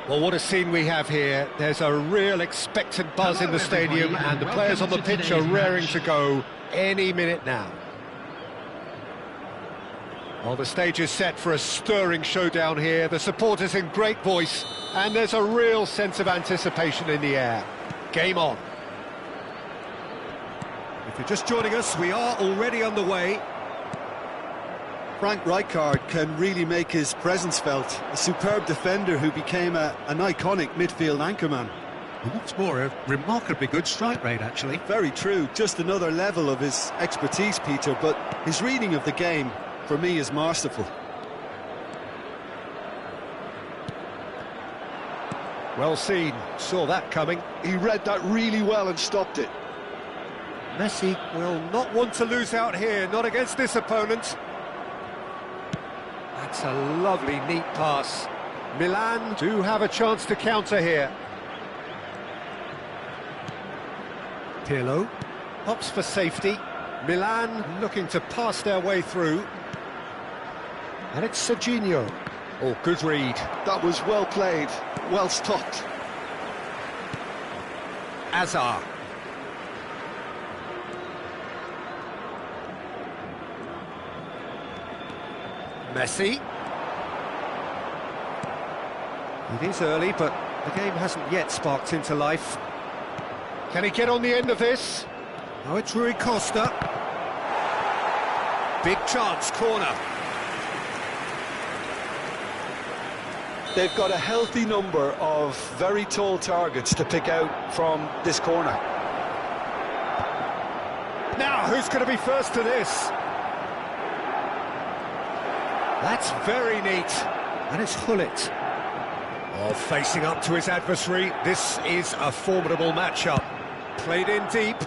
Well, what a scene we have here. There's a real expectant buzz in the stadium, and the players on the pitch are raring to go any minute now. Well, the stage is set for a stirring showdown here. The supporters in great voice, and there's a real sense of anticipation in the air. Game on. If you're just joining us, we are already underway. Frank Rijkaard can really make his presence felt. A superb defender who became an iconic midfield anchorman. And what's more, a remarkably good strike rate, actually. Very true. Just another level of his expertise, Peter, but his reading of the game, for me, is masterful. Well seen. Saw that coming. He read that really well and stopped it. Messi will not want to lose out here, not against this opponent. That's a lovely, neat pass. Milan do have a chance to counter here. Pirlo opts for safety. Milan looking to pass their way through. And it's Serginho. Oh, good read. That was well played, well stopped. Azar. Messi. It is early, but the game hasn't yet sparked into life. Can he get on the end of this? Oh, it's Rui Costa. Big chance, corner. They've got a healthy number of very tall targets to pick out from this corner. Now, who's going to be first to this? That's very neat. And it's Hullet. Oh, facing up to his adversary. This is a formidable matchup. Played in deep.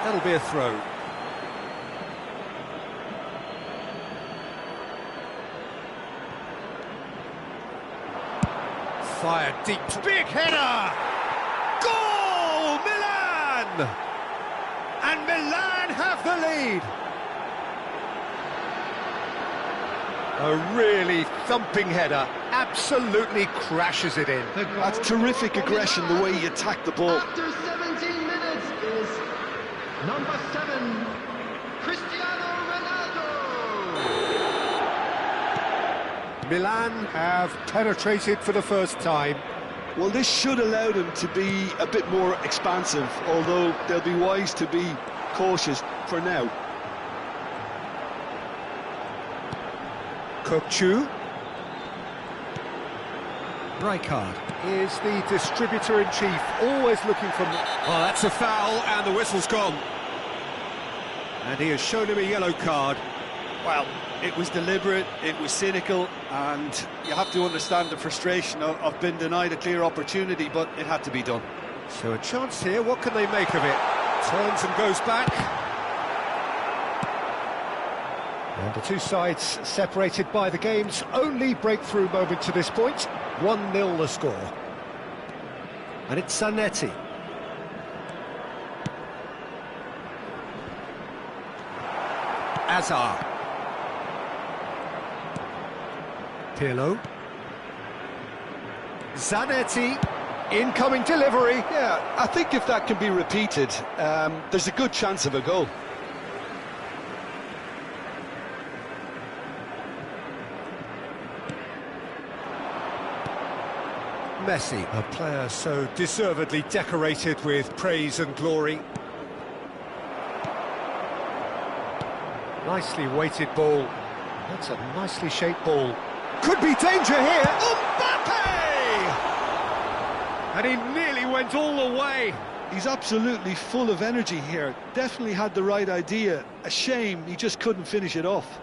That'll be a throw. Fired deep. Big header! Goal! Milan! And Milan have the lead. A really thumping header, absolutely crashes it in. That's terrific aggression, the way he attacked the ball. After 17 minutes is number 7, Cristiano Ronaldo. Milan have penetrated for the first time. Well, this should allow them to be a bit more expansive, although they'll be wise to be cautious for now. Kokchu. Rijkaard is the distributor-in-chief, always looking for... Oh, that's a foul, and the whistle's gone. And he has shown him a yellow card. Well, it was deliberate, it was cynical, and you have to understand the frustration of being denied a clear opportunity, but it had to be done. So a chance here, what can they make of it? Turns and goes back. And the two sides separated by the game's only breakthrough moment to this point. 1-0 the score. And it's Zanetti. Azar. Pirlo. Zanetti. Incoming delivery. Yeah, I think if that can be repeated, there's a good chance of a goal. Messi, a player so deservedly decorated with praise and glory. Nicely weighted ball. That's a nicely shaped ball. Could be danger here. Mbappe! And he nearly went all the way. He's absolutely full of energy here. Definitely had the right idea. A shame he just couldn't finish it off.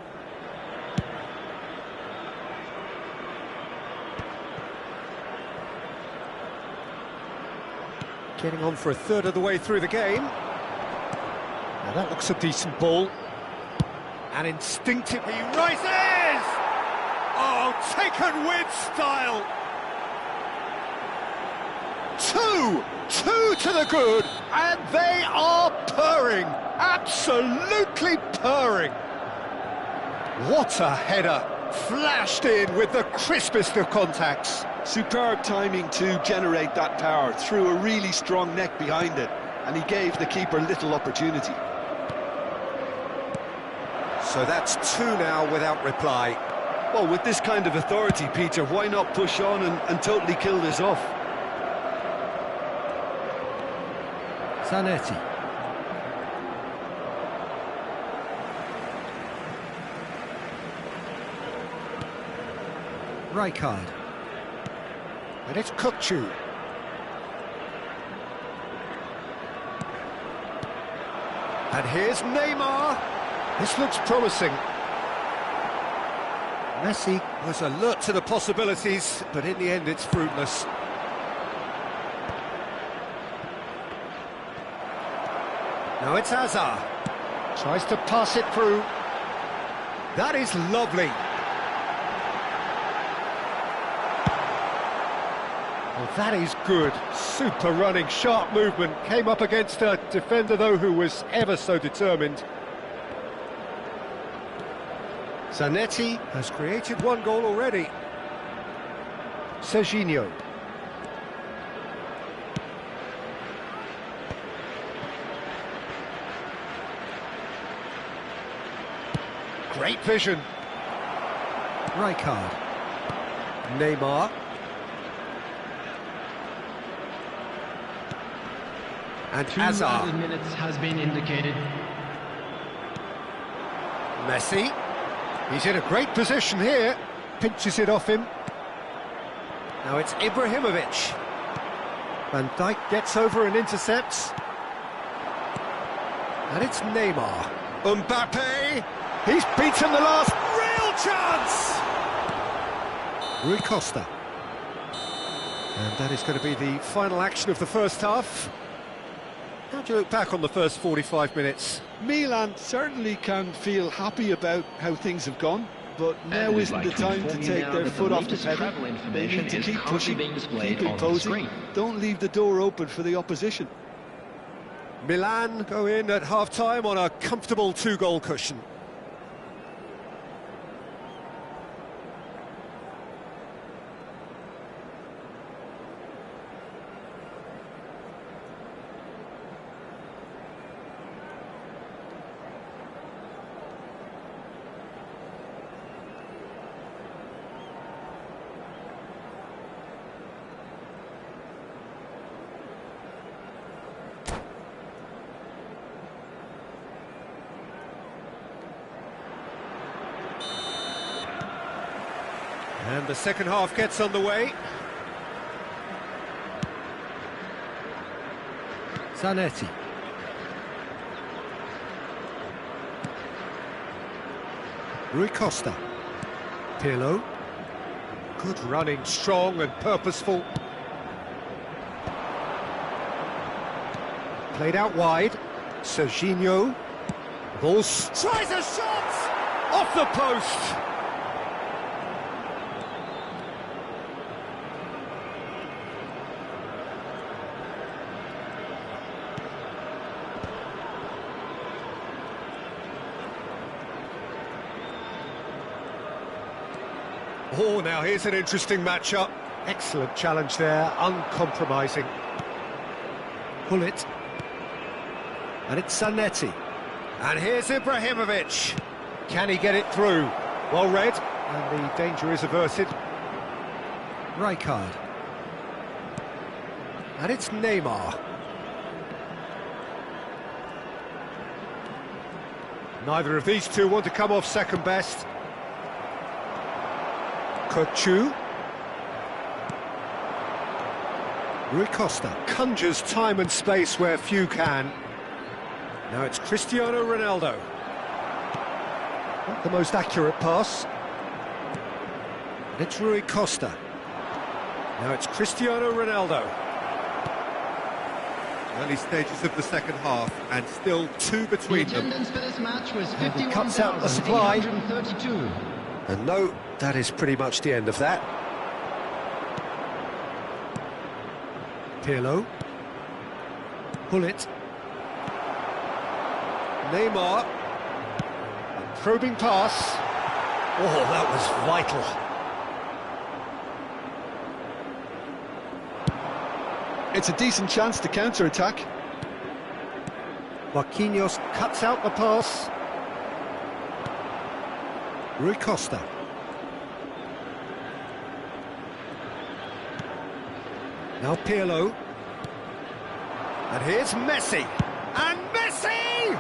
Getting on for a third of the way through the game. Now that looks a decent ball. And instinctively rises! Oh, taken with style! Two to the good, and they are purring, absolutely purring. What a header! Flashed in with the crispest of contacts. Superb timing to generate that power, threw a really strong neck behind it, and he gave the keeper little opportunity. So that's 2 now without reply. Well, with this kind of authority, Peter, why not push on and totally kill this off? Zanetti. Rijkaard. And it's Kukçu. And here's Neymar. This looks promising. Messi was alert to the possibilities, but in the end it's fruitless. Now it's Hazard. Tries to pass it through. That is lovely. Well, that is good. Super running, sharp movement. Came up against a defender, though, who was ever so determined. Zanetti has created 1 goal already. Serginho. Great vision. Rijkaard. Neymar. And 2 Hazard. added minutes has been indicated. Messi. He's in a great position here. Pinches it off him. Now it's Ibrahimovic. Van Dijk gets over and intercepts. And it's Neymar. Mbappe. He's beaten the last real chance. Rui Costa. And that is going to be the final action of the first half. How do you look back on the first 45 minutes? Milan certainly can feel happy about how things have gone, but now isn't the time to take their foot off the pedal. They need to keep pushing, keep imposing. Don't leave the door open for the opposition. Milan go in at half-time on a comfortable 2-goal cushion. And the second half gets underway. Zanetti. Rui Costa. Pirlo. Good running, strong and purposeful. Played out wide. Serginho. Ball's tries a shot! Off the post! Oh, now here's an interesting matchup. Excellent challenge there, uncompromising. Gullit. And it's Zanetti. And here's Ibrahimovic. Can he get it through? Well read, and the danger is averted. Rijkaard. And it's Neymar. Neither of these two want to come off second best. Kukçu. Rui Costa. Conjures time and space where few can. Now it's Cristiano Ronaldo. Not the most accurate pass. And it's Rui Costa. Now it's Cristiano Ronaldo. Early stages of the second half, and still 2 between them. Attendance for this match was And he cuts out the supply. 51,832. And no, that is pretty much the end of that. Pirlo. Gullit. Neymar. A probing pass. Oh, that was vital. It's a decent chance to counter-attack. Marquinhos cuts out the pass. Rui Costa. Now Pirlo. And here's Messi. And Messi!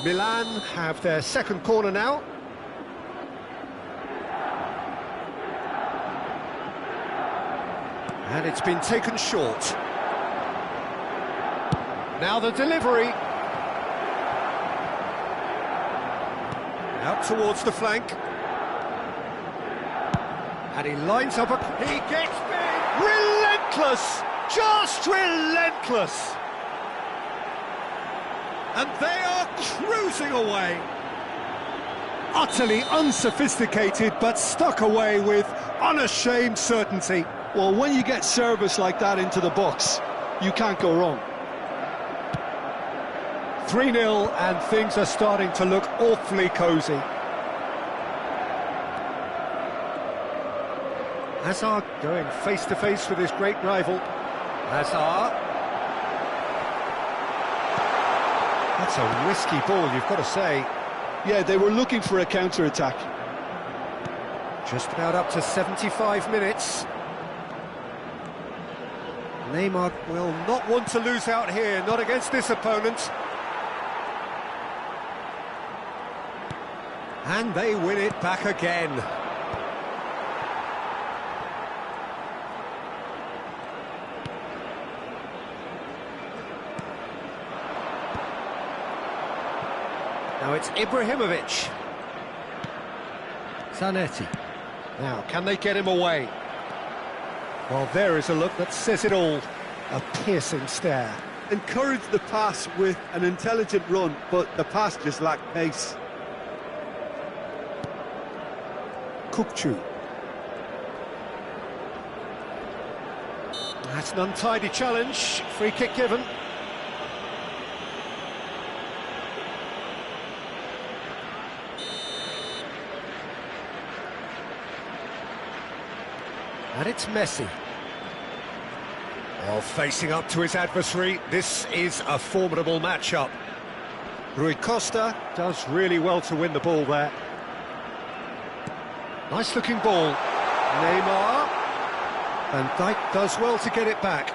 Milan have their second corner now. And it's been taken short. Now the delivery. Out towards the flank. And he lines up he gets big! Relentless! Just relentless! And they are cruising away. Utterly unsophisticated, but stuck away with unashamed certainty. Well, when you get service like that into the box, you can't go wrong. 3-0, and things are starting to look awfully cosy. Hazard going face-to-face with his great rival. Hazard. That's a risky ball, you've got to say. Yeah, they were looking for a counter-attack. Just about up to 75 minutes. Neymar will not want to lose out here, not against this opponent. And they win it back again. Now it's Ibrahimovic. Zanetti. Now, can they get him away? Well, there is a look that says it all. A piercing stare. Encouraged the pass with an intelligent run, but the pass just lacked pace. Kukçu. That's an untidy challenge. Free kick given. And it's Messi. Oh, facing up to his adversary, this is a formidable matchup. Rui Costa does really well to win the ball there. Nice looking ball. Neymar. And Dijk does well to get it back.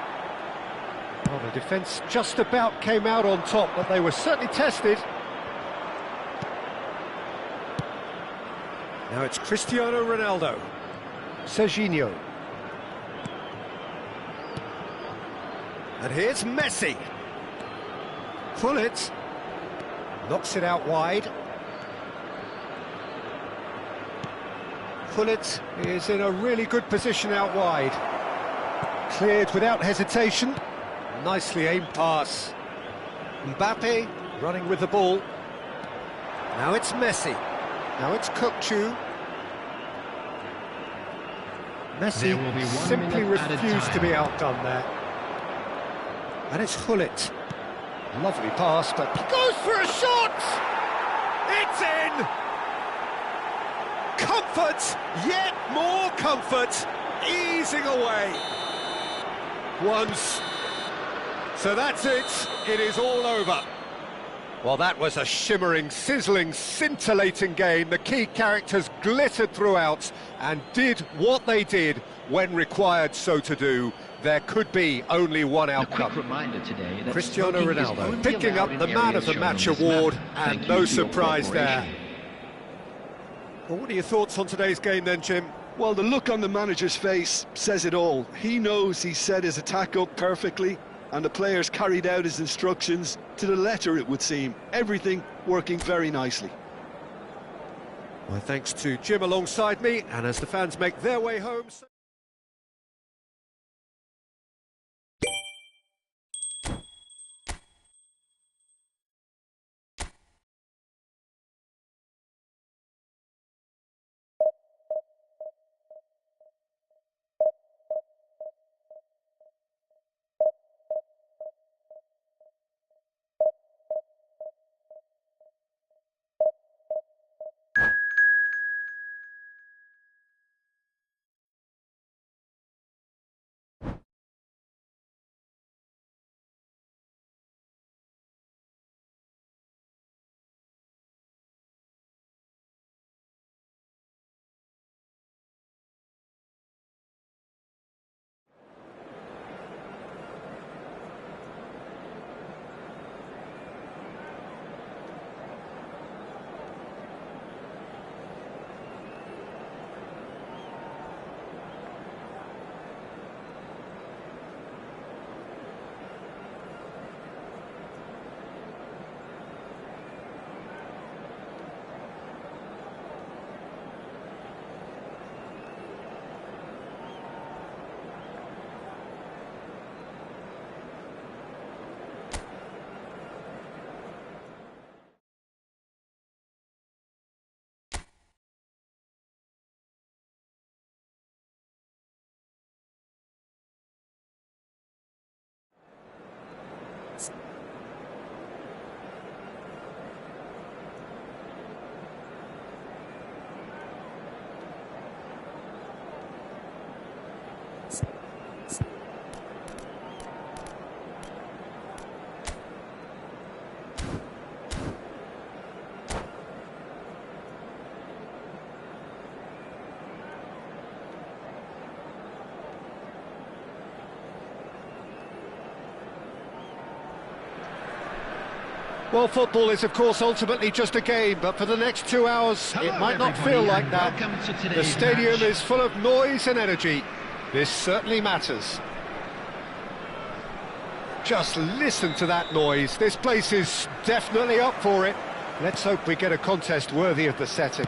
Well, the defence just about came out on top, but they were certainly tested. Now it's Cristiano Ronaldo. Serginho. And here's Messi. Pullet. Knocks it out wide. Pullet is in a really good position out wide. Cleared without hesitation. Nicely aimed pass. Mbappe running with the ball. Now it's Messi. Now it's Kukçu. Messi simply refused to be outdone there. And it's Gullit. Lovely pass, but he goes for a shot! It's in! Comfort, yet more comfort, easing away. Once. So that's it. It is all over. Well, that was a shimmering, sizzling, scintillating game. The key characters glittered throughout and did what they did when required so to do. There could be only one outcome. A quick reminder today that Cristiano smoking is Ronaldo only picking up allowed the in Man areas of the shown Match on this award, map. and Thank no you for your surprise there. cooperation. Well, what are your thoughts on today's game then, Jim? Well, the look on the manager's face says it all. He knows he set his attack up perfectly, and the players carried out his instructions to the letter, it would seem. Everything working very nicely. Well, thanks to Jim alongside me, and as the fans make their way home... Well, football is, of course, ultimately just a game, but for the next 2 hours, it might not feel like that. The stadium is full of noise and energy. This certainly matters. Just listen to that noise. This place is definitely up for it. Let's hope we get a contest worthy of the setting.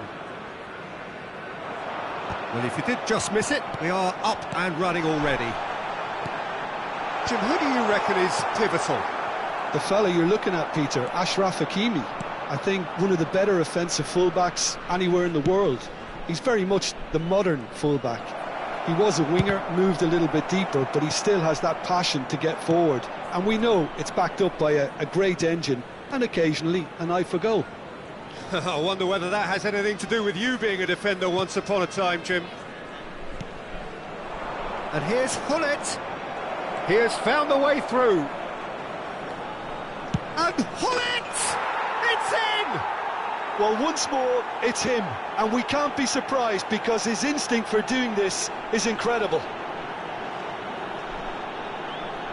Well, if you did just miss it, we are up and running already. Jim, who do you reckon is pivotal? The fella you're looking at, Peter, Achraf Hakimi. I think one of the better offensive fullbacks anywhere in the world. He's very much the modern fullback. He was a winger, moved a little bit deeper, but he still has that passion to get forward. And we know it's backed up by a great engine and occasionally an eye for goal. I wonder whether that has anything to do with you being a defender once upon a time, Jim. And here's Hullet. He has found a way through. And Hullet! It's in! Well, once more, it's him. And we can't be surprised because his instinct for doing this is incredible.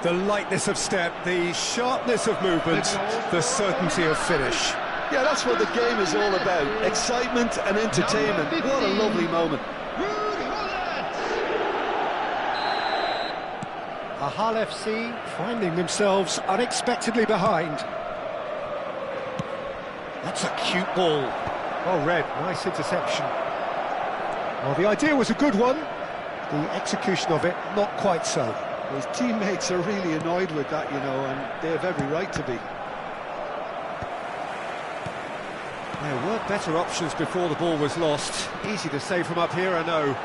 The lightness of step, the sharpness of movement, the certainty of finish. Yeah, that's what the game is all about. Excitement and entertainment. What a lovely moment. Hull FC finding themselves unexpectedly behind. That's a cute ball. Well read, nice interception. Well, the idea was a good one. The execution of it, not quite so. His teammates are really annoyed with that, you know, and they have every right to be. There were better options before the ball was lost. Easy to say from up here, I know.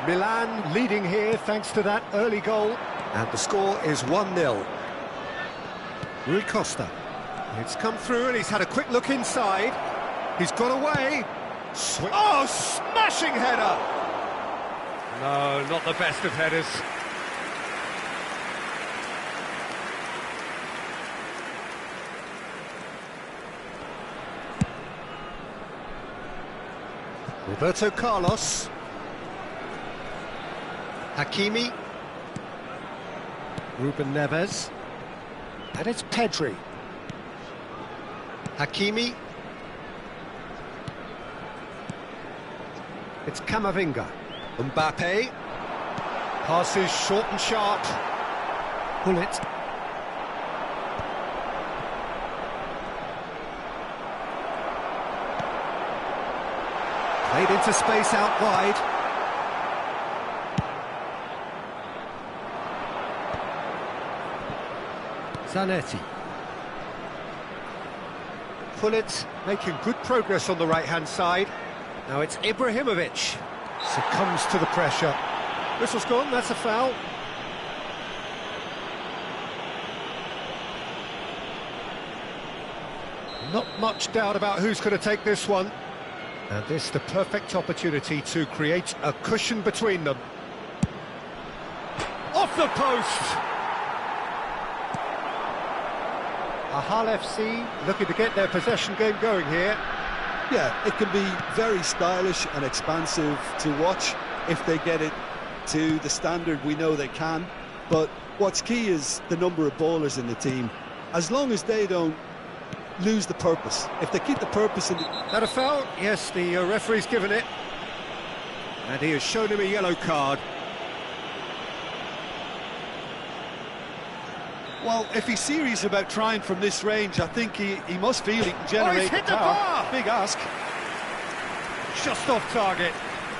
Milan leading here thanks to that early goal. And the score is 1-0. Rui Costa. It's come through and he's had a quick look inside. He's got away. Oh, smashing header! No, not the best of headers. Roberto Carlos. Hakimi. Ruben Neves. And it's Pedri. Hakimi. It's Camavinga. Mbappe. Passes short and sharp. Hullet. Played into space out wide. Zanetti. Hullet making good progress on the right-hand side. Now it's Ibrahimovic. Succumbs to the pressure. Whistle's gone, that's a foul. Not much doubt about who's going to take this one. And this the perfect opportunity to create a cushion between them. Off the post! Hull FC looking to get their possession game going here. Yeah, it can be very stylish and expansive to watch if they get it to the standard we know they can. But what's key is the number of ballers in the team. As long as they don't lose the purpose. If they keep the purpose in the... That a foul? Yes, the referee's given it. And he has shown him a yellow card. Well, if he's serious about trying from this range, I think he must feel he can generate he's hit the power. bar! Big ask. Just off target.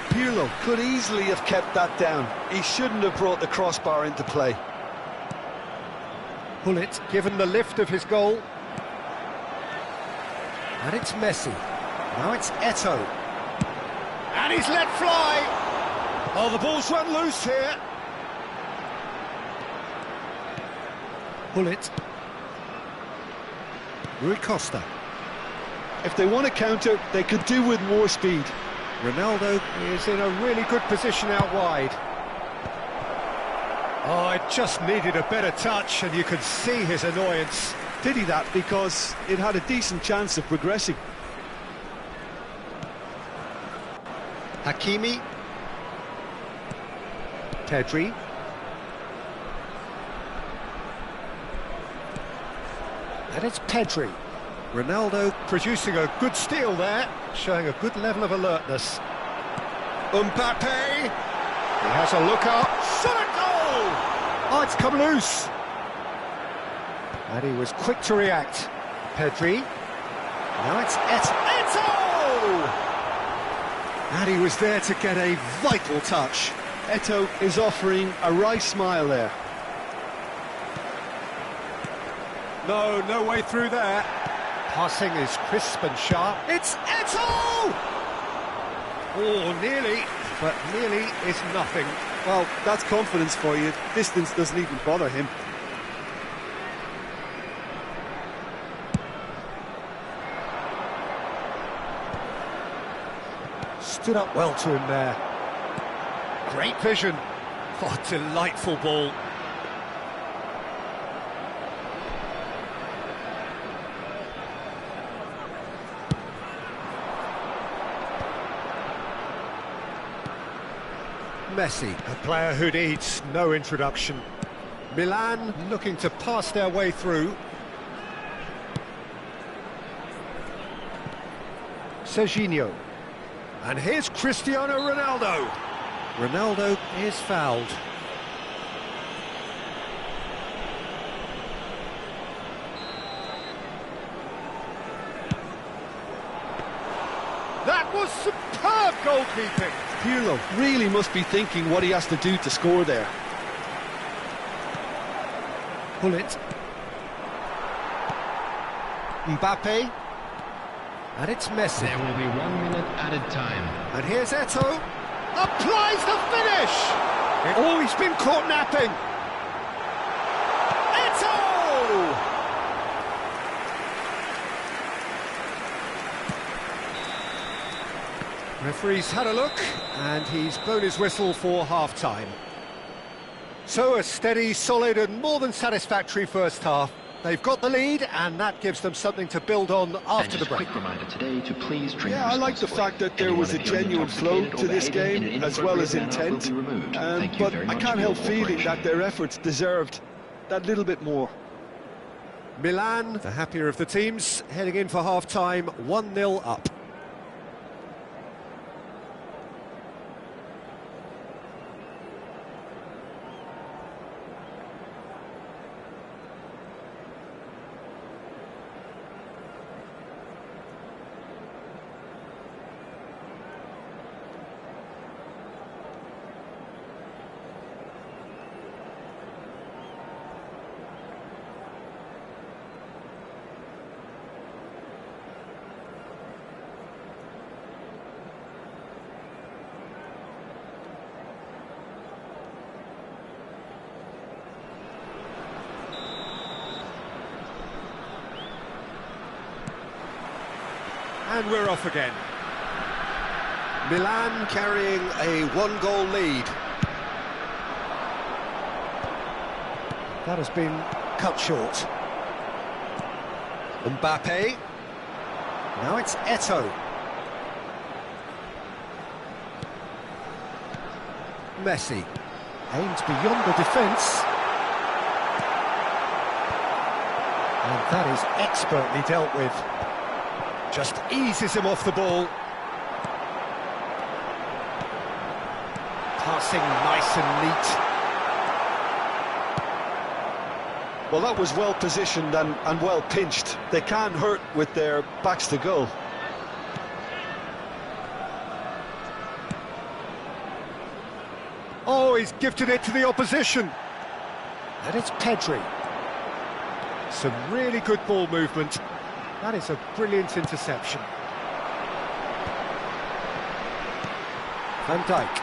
Pirlo could easily have kept that down. He shouldn't have brought the crossbar into play. Hullet given the lift of his goal. And it's Messi. Now it's Eto'o. And he's let fly! Oh, the ball's run loose here. Hullet. Rui Costa. If they want to counter, they could do with more speed. Ronaldo is in a really good position out wide. Oh, it just needed a better touch, and you could see his annoyance. Pity that, because it had a decent chance of progressing. Hakimi. Pedri. And it's Pedri. Ronaldo producing a good steal there, showing a good level of alertness. Mbappe! He has a look up. Shot a goal! Oh, it's come loose. And he was quick to react. Pedri. Now it's Eto'o! And he was there to get a vital touch. Eto'o is offering a wry smile there. No way through there. Passing is crisp and sharp. It's Eto'o! Oh, nearly, but nearly is nothing. Well, that's confidence for you. Distance doesn't even bother him. Stood up well to him there. Great vision. What a delightful ball. Messi, a player who needs no introduction. Milan looking to pass their way through. Serginho. And here's Cristiano Ronaldo. Ronaldo is fouled. That was superb goalkeeping. Pirlo really must be thinking what he has to do to score there. Pull it. Mbappe. And it's Messi. There will be 1 minute added time. And here's Eto'o. Applies the finish! Oh, he's been caught napping. Eto'o! Referee's had a look, and he's blown his whistle for half-time. So a steady, solid and more than satisfactory first half. They've got the lead, and that gives them something to build on after the break. Quick reminder today to please drink Yeah, I like the fact that there was a genuine flow to this game, as well as intent. But I can't help feeling that their efforts deserved that little bit more. Milan, the happier of the teams, heading in for half-time, 1-0 up. And we're off again. Milan carrying a one-goal lead. That has been cut short. Mbappe. Now it's Eto'o. Messi. Aimed beyond the defence. And that is expertly dealt with. Just eases him off the ball. Passing nice and neat. Well, that was well positioned and well pinched. They can't hurt with their backs to goal. Oh, he's gifted it to the opposition. And it's Pedri. Some really good ball movement. That is a brilliant interception. Van Dijk.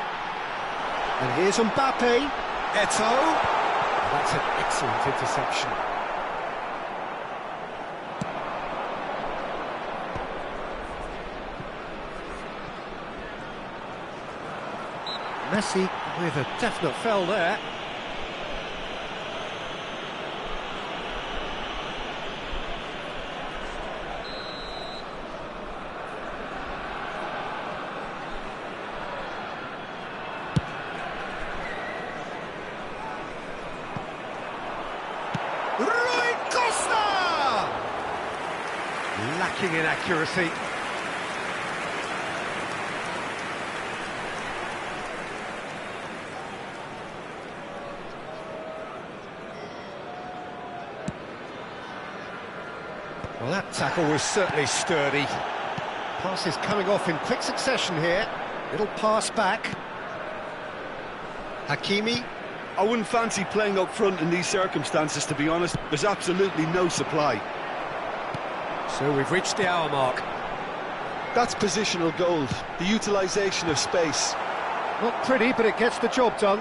And here's Mbappe. Eto'o. That's an excellent interception. Messi with a definite foul there. Shocking inaccuracy. Well, that tackle was certainly sturdy. Pass is coming off in quick succession here. Little pass back. Hakimi. I wouldn't fancy playing up front in these circumstances, to be honest. There's absolutely no supply. So we've reached the hour mark. That's positional gold, the utilisation of space. Not pretty, but it gets the job done.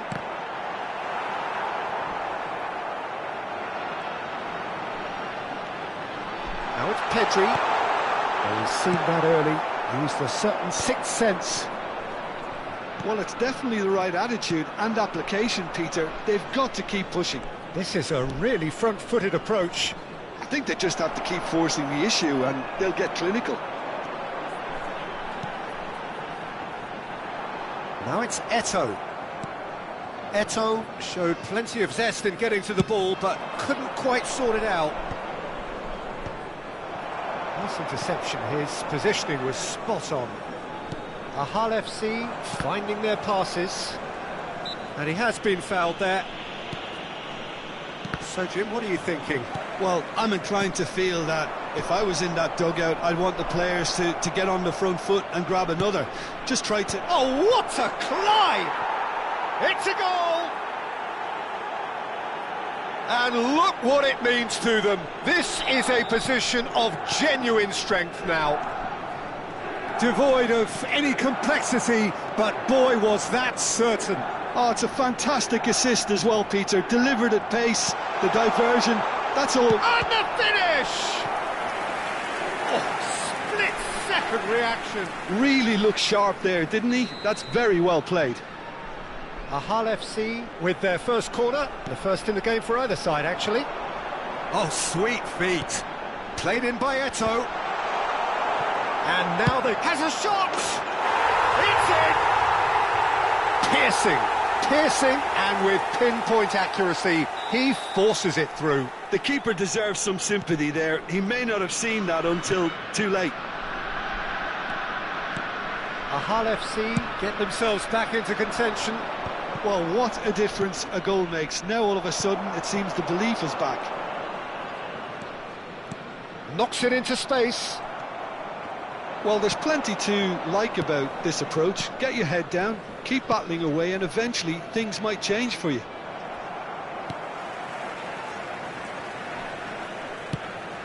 Now it's Pedri. Oh, he's seen that early. Used a certain sixth sense. Well, it's definitely the right attitude and application, Peter. They've got to keep pushing. This is a really front-footed approach. I think they just have to keep forcing the issue and they'll get clinical. Now it's Eto'o. Eto'o showed plenty of zest in getting to the ball, but couldn't quite sort it out. Nice interception, his positioning was spot on. Ahal FC finding their passes, and he has been fouled there. So Jim, what are you thinking? Well, I'm inclined to feel that if I was in that dugout, I'd want the players to get on the front foot and grab another. Just try to... Oh, what a climb! It's a goal! And look what it means to them. This is a position of genuine strength now. Devoid of any complexity, but boy, was that certain. Oh, it's a fantastic assist as well, Peter. Delivered at pace, the diversion, that's all. And the finish! Oh, split-second reaction. Really looked sharp there, didn't he? That's very well played. Ahal FC with their first corner, the first in the game for either side, actually. Oh, sweet feet. Played in by Eto'o. And now they... has a shot! It's in! Piercing, and with pinpoint accuracy, he forces it through. The keeper deserves some sympathy there. He may not have seen that until too late. Ahal FC get themselves back into contention. Well, what a difference a goal makes. Now all of a sudden it seems the belief is back. Knocks it into space. Well, there's plenty to like about this approach. Get your head down, keep battling away, and eventually things might change for you.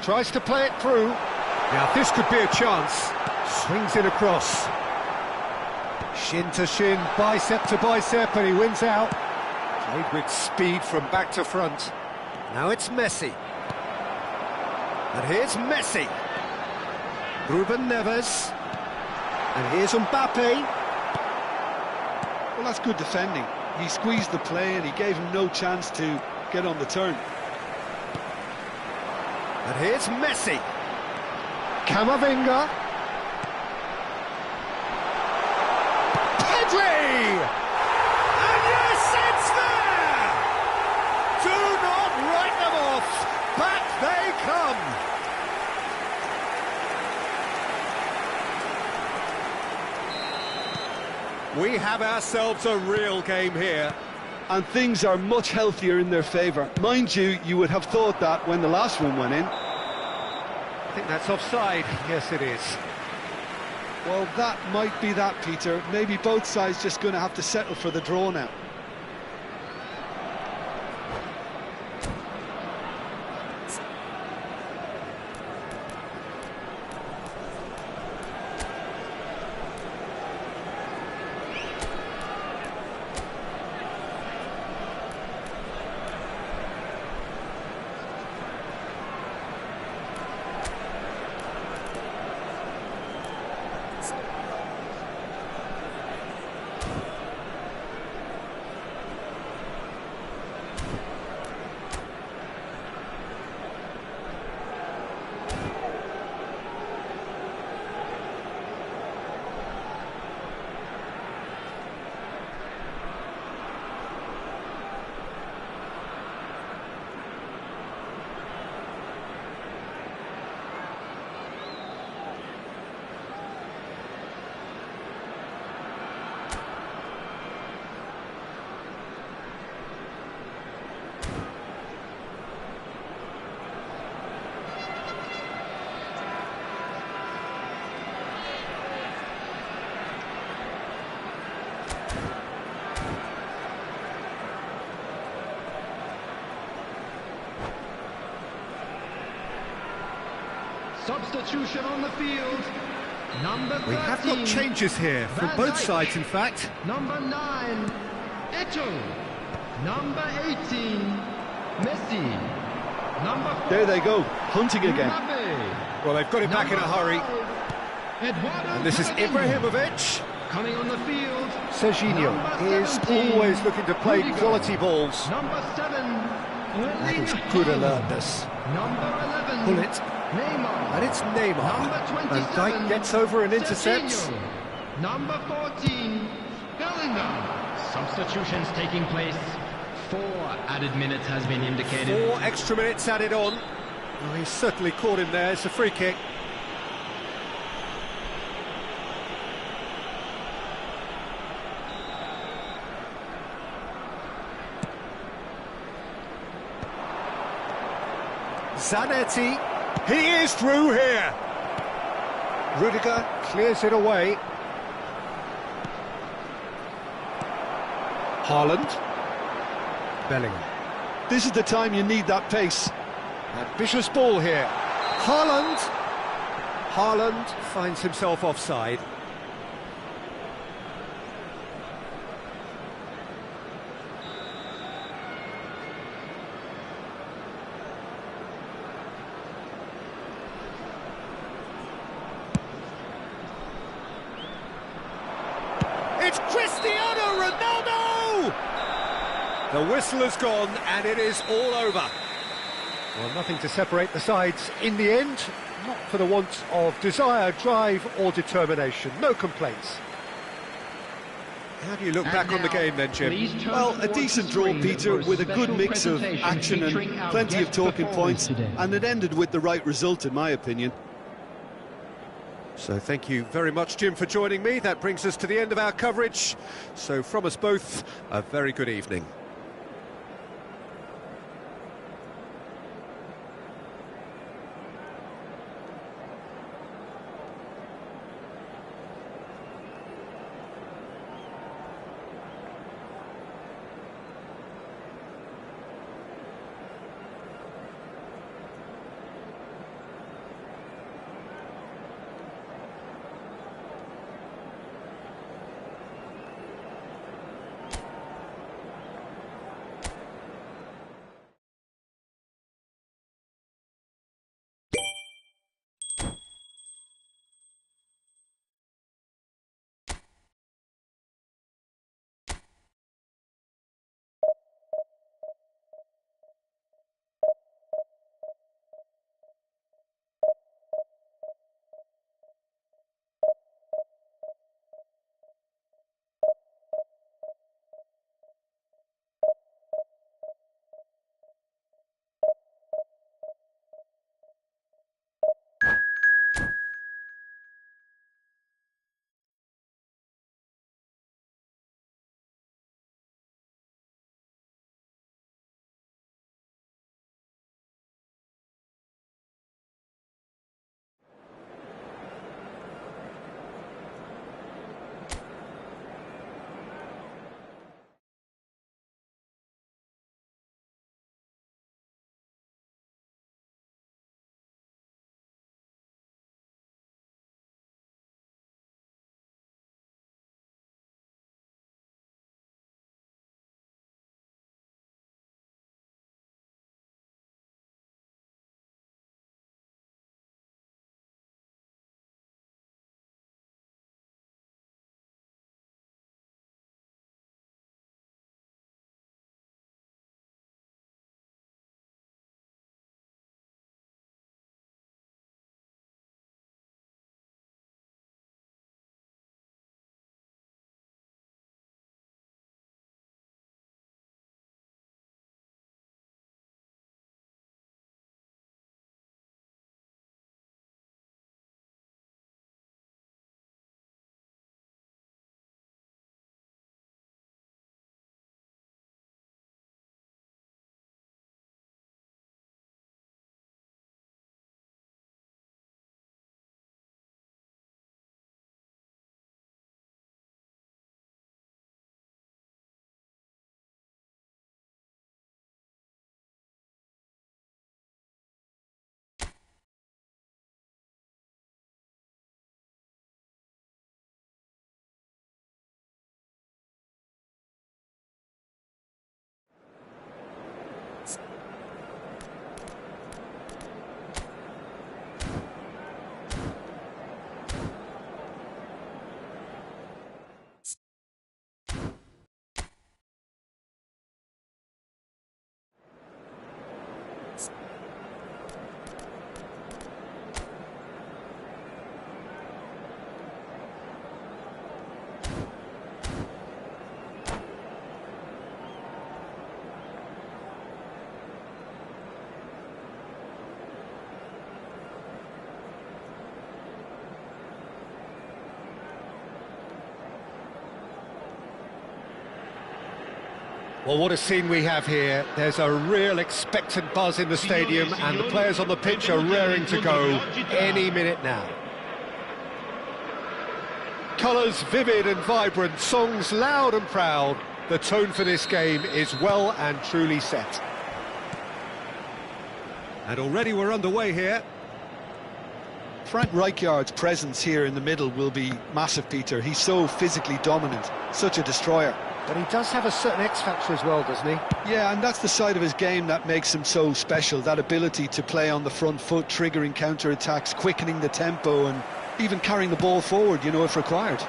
Tries to play it through. Now this could be a chance. Swings it across. Shin to shin, bicep to bicep, and he wins out. Played with speed from back to front. Now it's Messi. And here's Messi. Ruben Neves. And here's Mbappe. Well, that's good defending. He squeezed the play and he gave him no chance to get on the turn. And here's Messi. Camavinga. Pedri! And yes, it's there! Do not write them off. Back they come. We have ourselves a real game here. And things are much healthier in their favour. Mind you, you would have thought that when the last one went in. I think that's offside. Yes, it is. Well, that might be that, Peter. Maybe both sides just going to have to settle for the draw now. Substitution on the field. Number 13. We have got changes here from both sides, in fact. Number 9, Eto. Number 18, Messi. Number 4, There they go, hunting again. Mbappe. Well, they've got it back in a hurry. Eduardo And this is Camavinga. Ibrahimovic. Coming on the field. Serginho Number is 17, always looking to play Rudiger. quality balls. Number 7, That is Erling good Haaland. alertness. Number 11, Pull it. Neymar. And it's Neymar. Number 27, And Dijk gets over and intercepts. Serginho. Number 14, Bellingham. Substitutions taking place. 4 added minutes has been indicated. 4 extra minutes added on. Well, he's certainly caught him there. It's a free kick. Zanetti, he is through here. Rudiger clears it away. Haaland. Bellingham. This is the time you need that pace. Ambitious ball here. Haaland. Haaland finds himself offside. It's Cristiano Ronaldo! The whistle has gone and it is all over. Well, nothing to separate the sides in the end, not for the want of desire, drive or determination. No complaints. How do you look back on the game then, Jim? Well, a decent draw, Peter, with a good mix of action and plenty of talking points, and it ended with the right result, in my opinion. So thank you very much, Jim, for joining me. That brings us to the end of our coverage. So from us both, a very good evening. Well, what a scene we have here. There's a real expectant buzz in the stadium, and the players on the pitch are raring to go any minute now. Colours vivid and vibrant, songs loud and proud. The tone for this game is well and truly set. And already we're underway here. Frank Rijkaard's presence here in the middle will be massive, Peter. He's so physically dominant, such a destroyer. But he does have a certain X-factor as well, doesn't he? Yeah, and that's the side of his game that makes him so special, that ability to play on the front foot, triggering counter-attacks, quickening the tempo, and even carrying the ball forward, you know, if required.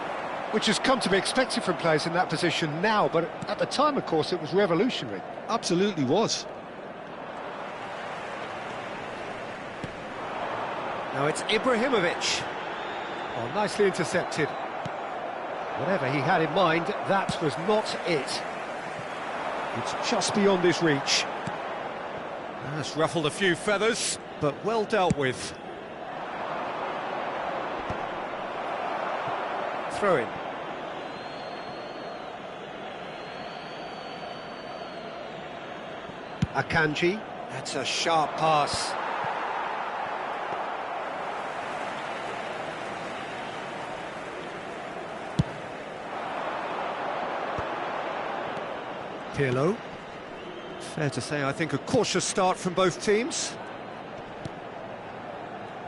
Which has come to be expected from players in that position now, but at the time, of course, it was revolutionary. Absolutely was. Now it's Ibrahimovic. Oh, nicely intercepted. Whatever he had in mind, that was not it. It's just beyond his reach. That's ruffled a few feathers, but well dealt with. Throw in. Akanji. That's a sharp pass. Pirlo. Fair to say, I think, a cautious start from both teams.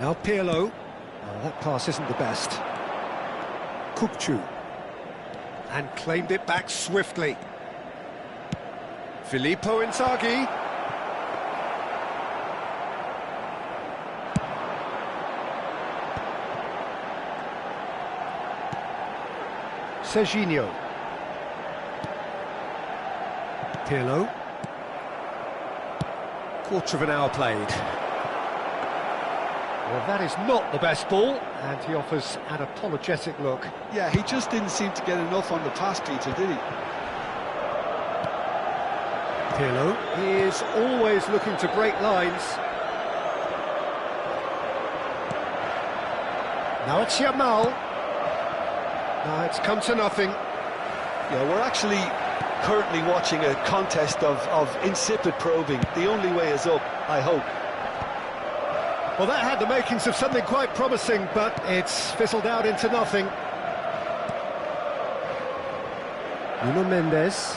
Now Pirlo. Oh, that pass isn't the best. Kukçu. And claimed it back swiftly. Filippo Inzaghi. Serginho. Pirlo. Quarter of an hour played. Well, that is not the best ball, and he offers an apologetic look. Yeah, he just didn't seem to get enough on the pass, Peter, did he? Pirlo. He is always looking to break lines. Now it's Yamal. Now it's come to nothing. Yeah, we're actually currently watching a contest of insipid probing. The only way is up, I hope. Well, that had the makings of something quite promising, but it's fizzled out into nothing. Nuno Mendes.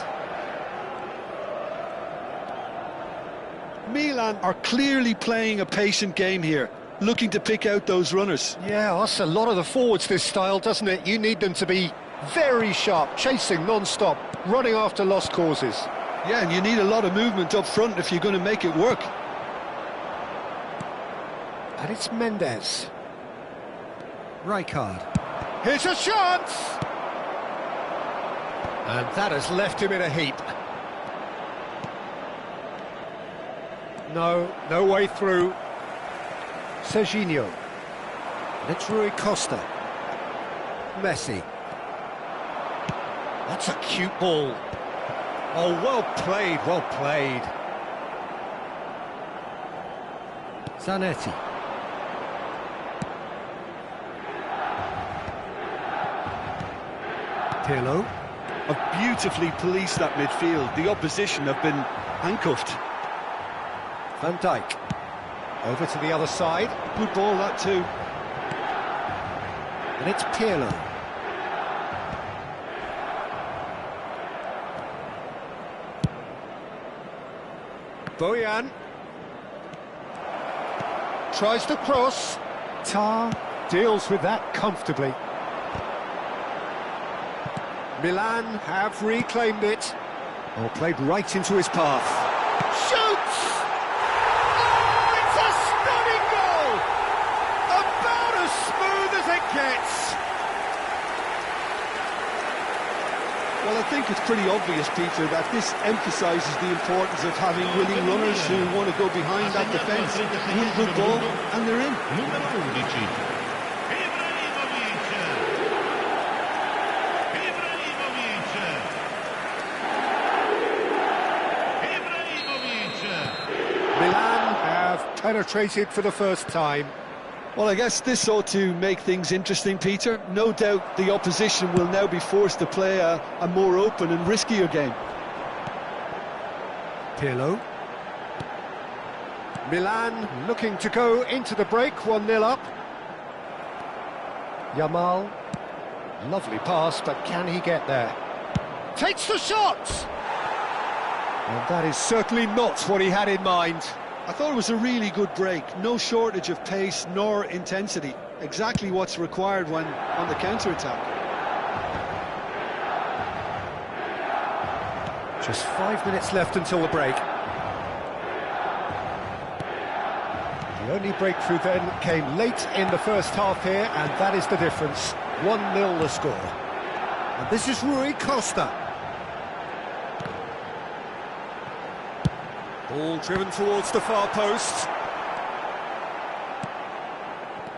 Milan are clearly playing a patient game here, looking to pick out those runners. Yeah, that's a lot of the forwards, this style, doesn't it? You need them to be very sharp, chasing non-stop, running after lost causes. Yeah, and you need a lot of movement up front if you're going to make it work. And it's Mendes. Rijkaard. Here's a chance! And that has left him in a heap. No way through. Serginho. And it's Rui Costa. Messi. That's a cute ball. Oh, well played, well played. Zanetti. Pirlo. Have beautifully policed that midfield. The opposition have been handcuffed. Van Dijk. Over to the other side. Good ball, that too. And it's Pirlo. Bojan. Tries to cross. Tar deals with that comfortably. Milan have reclaimed it. Or played right into his path. Shoots! Oh, it's a stunning goal! About as smooth as it gets. Well, I think it's pretty obvious, Peter, that this emphasises the importance of having willing runners who want to go behind that defence, win good ball, and they're in. Milan have penetrated for the first time. Well, I guess this ought to make things interesting, Peter. No doubt the opposition will now be forced to play a more open and riskier game. Pirlo. Milan looking to go into the break, 1-0 up. Yamal. Lovely pass, but can he get there? Takes the shot! And that is certainly not what he had in mind. I thought it was a really good break. No shortage of pace nor intensity. Exactly what's required when on the counter-attack. Just 5 minutes left until the break. The only breakthrough then came late in the first half here, and that is the difference. 1-0 the score. And this is Rui Costa. Ball driven towards the far post.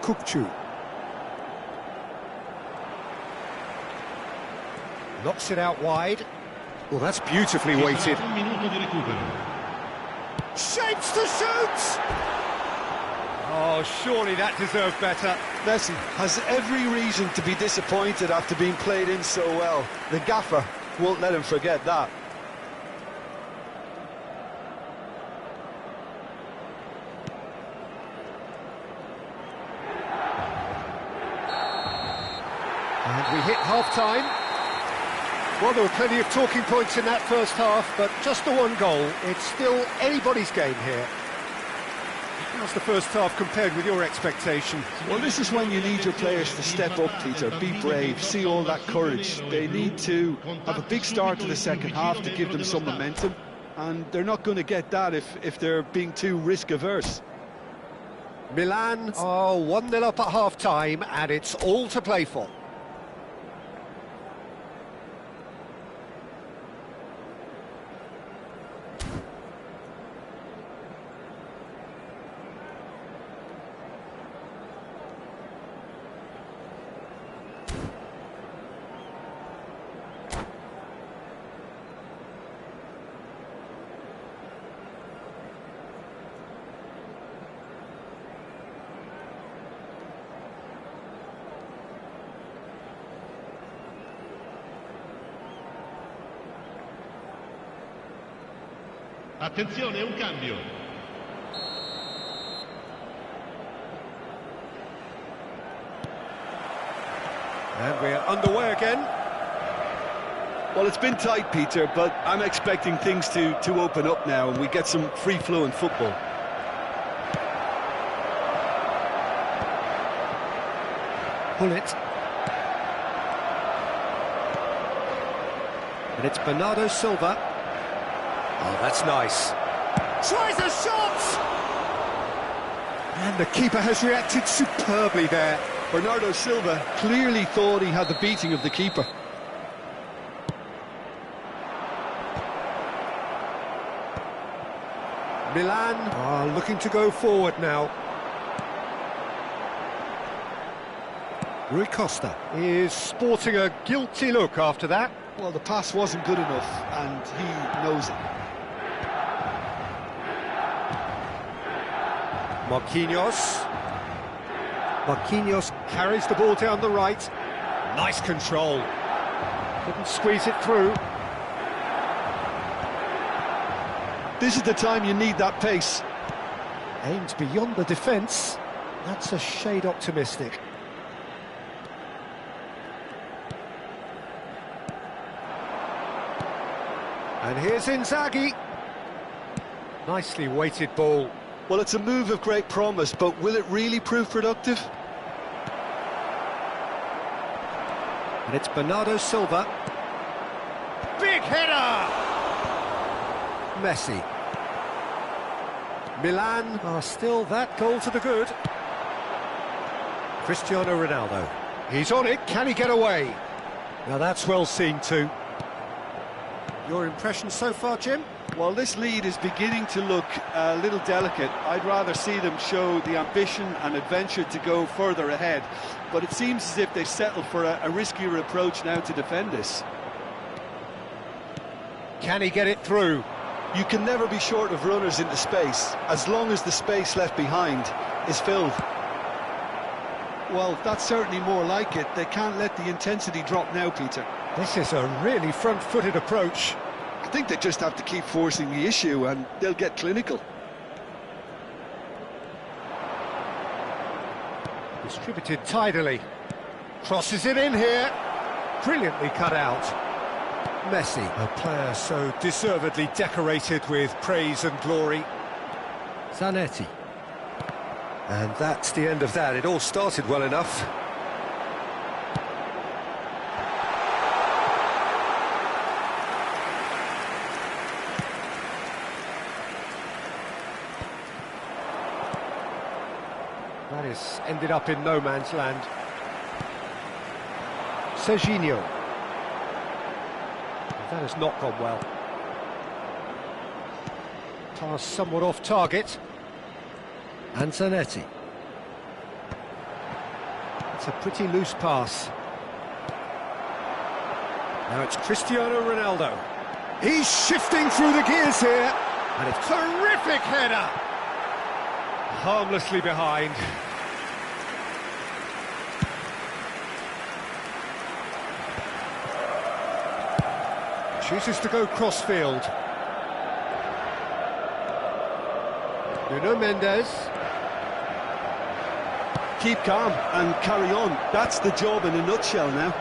Kukçu. Knocks it out wide. Well, that's beautifully weighted. Shapes to shoot! Oh, surely that deserved better. Messi has every reason to be disappointed after being played in so well. The gaffer won't let him forget that. And we hit half-time. Well, there were plenty of talking points in that first half, but just the one goal. It's still anybody's game here. How's the first half compared with your expectation? Well, this is when you need your players to step up, Peter. Be brave, see all that courage. They need to have a big start to the second half to give them some momentum, and they're not going to get that if they're being too risk-averse. Milan are 1-0 up at half-time, and it's all to play for. Attenzione, un cambio. And we're underway again. Well, it's been tight, Peter, but I'm expecting things to open up now and we get some free-flowing football. Pull it. And it's Bernardo Silva. Oh, that's nice. Tries a shot! And the keeper has reacted superbly there. Bernardo Silva clearly thought he had the beating of the keeper. Milan are looking to go forward now. Rui Costa is sporting a guilty look after that. Well, the pass wasn't good enough, and he knows it. Marquinhos carries the ball down the right. Nice control. Couldn't squeeze it through. This is the time you need that pace. Aimed beyond the defence. That's a shade optimistic. And here's Inzaghi. Nicely weighted ball. Well, it's a move of great promise, but will it really prove productive? And it's Bernardo Silva. Big header! Messi. Milan are still that goal to the good. Cristiano Ronaldo. He's on it, can he get away? Now that's well seen too. Your impression so far, Jim? Well, this lead is beginning to look a little delicate. I'd rather see them show the ambition and adventure to go further ahead. But it seems as if they settled for a riskier approach now to defend this. Can he get it through? You can never be short of runners into space, as long as the space left behind is filled. Well, that's certainly more like it. They can't let the intensity drop now, Peter. This is a really front-footed approach. I think they just have to keep forcing the issue and they'll get clinical. Distributed tidily. Crosses it in here. Brilliantly cut out. Messi, a player so deservedly decorated with praise and glory. Zanetti. And that's the end of that. It all started well enough. That is ended up in no man's land. Serginho. That has not gone well. Pass somewhat off target. And Zanetti. It's a pretty loose pass. Now it's Cristiano Ronaldo. He's shifting through the gears here. And it's a terrific header. Harmlessly behind. Chooses to go cross-field. Nuno Mendes. Keep calm and carry on. That's the job in a nutshell now.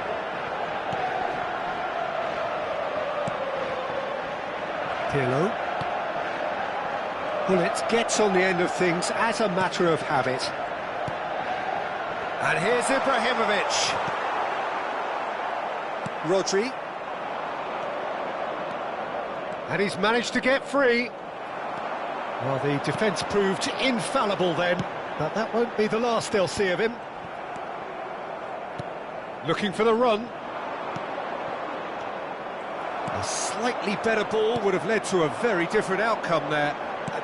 Pirlo. Bullet gets on the end of things as a matter of habit. And here's Ibrahimovic. Rodri. And he's managed to get free. Well, the defence proved infallible then, but that won't be the last they'll see of him. Looking for the run. A slightly better ball would have led to a very different outcome there.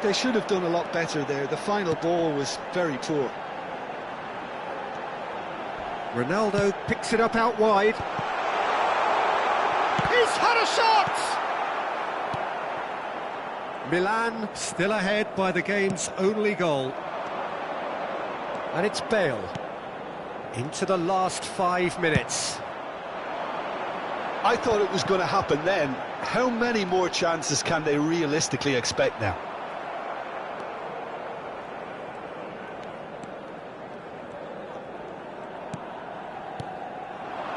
They should have done a lot better there. The final ball was very poor. Ronaldo picks it up out wide. He's had a shot! Milan still ahead by the game's only goal. And it's Bale. Into the last 5 minutes. I thought it was going to happen then. How many more chances can they realistically expect now?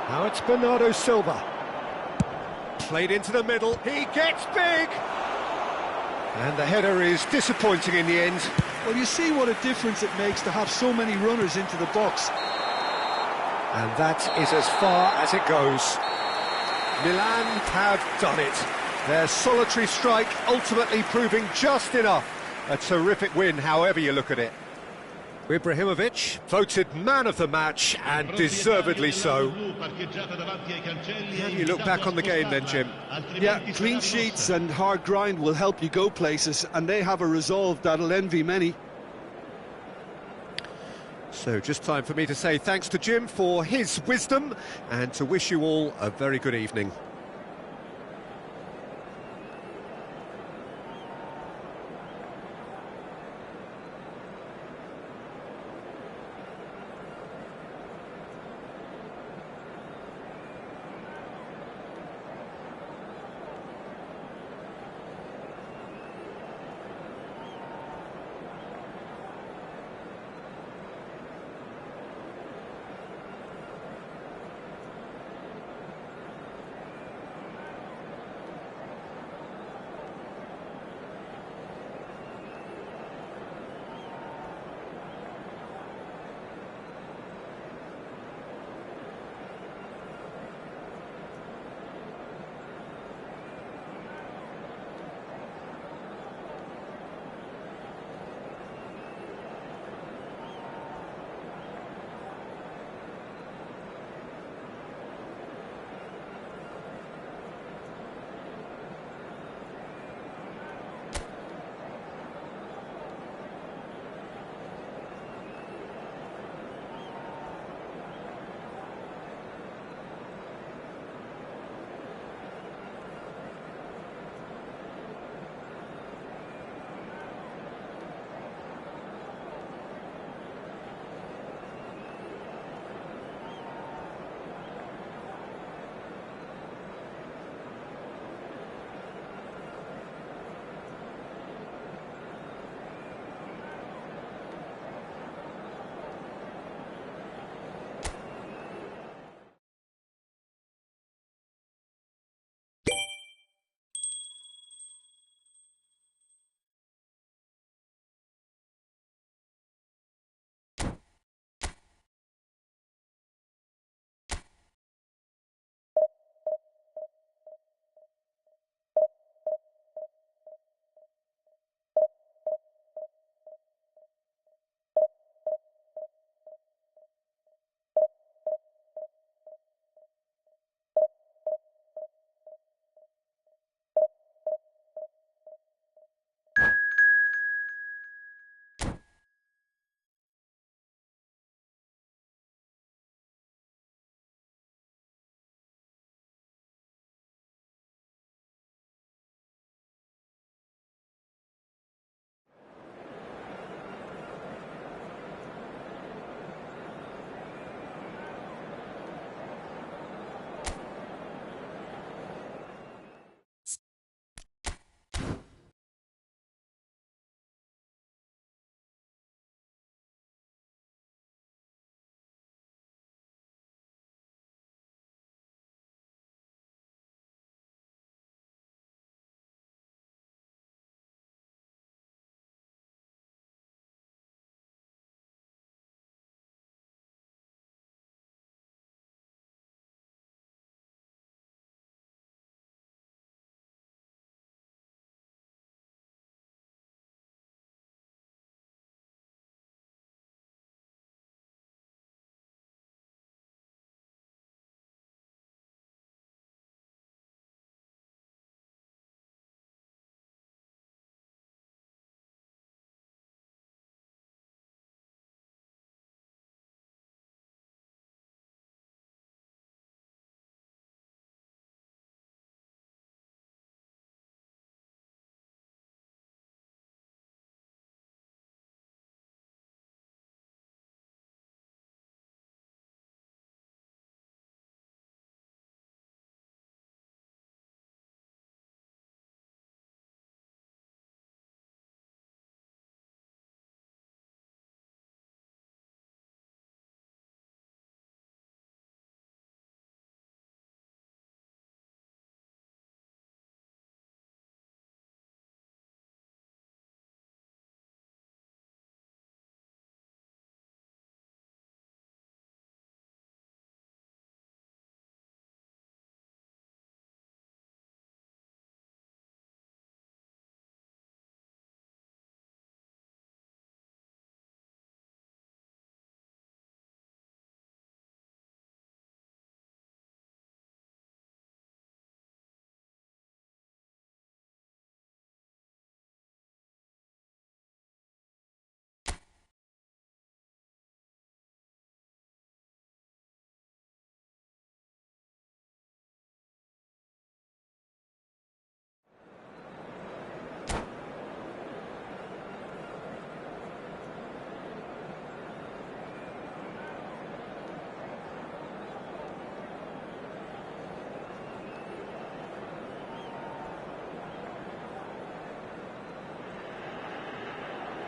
Now it's Bernardo Silva. Played into the middle. He gets big! And the header is disappointing in the end. Well, you see what a difference it makes to have so many runners into the box. And that is as far as it goes. Milan have done it. Their solitary strike ultimately proving just enough. A terrific win, however you look at it. Ibrahimovic voted man of the match, and deservedly so. How do you look back on the game then, Jim? Yeah, clean sheets and hard grind will help you go places, and they have a resolve that'll envy many. So just time for me to say thanks to Jim for his wisdom, and to wish you all a very good evening.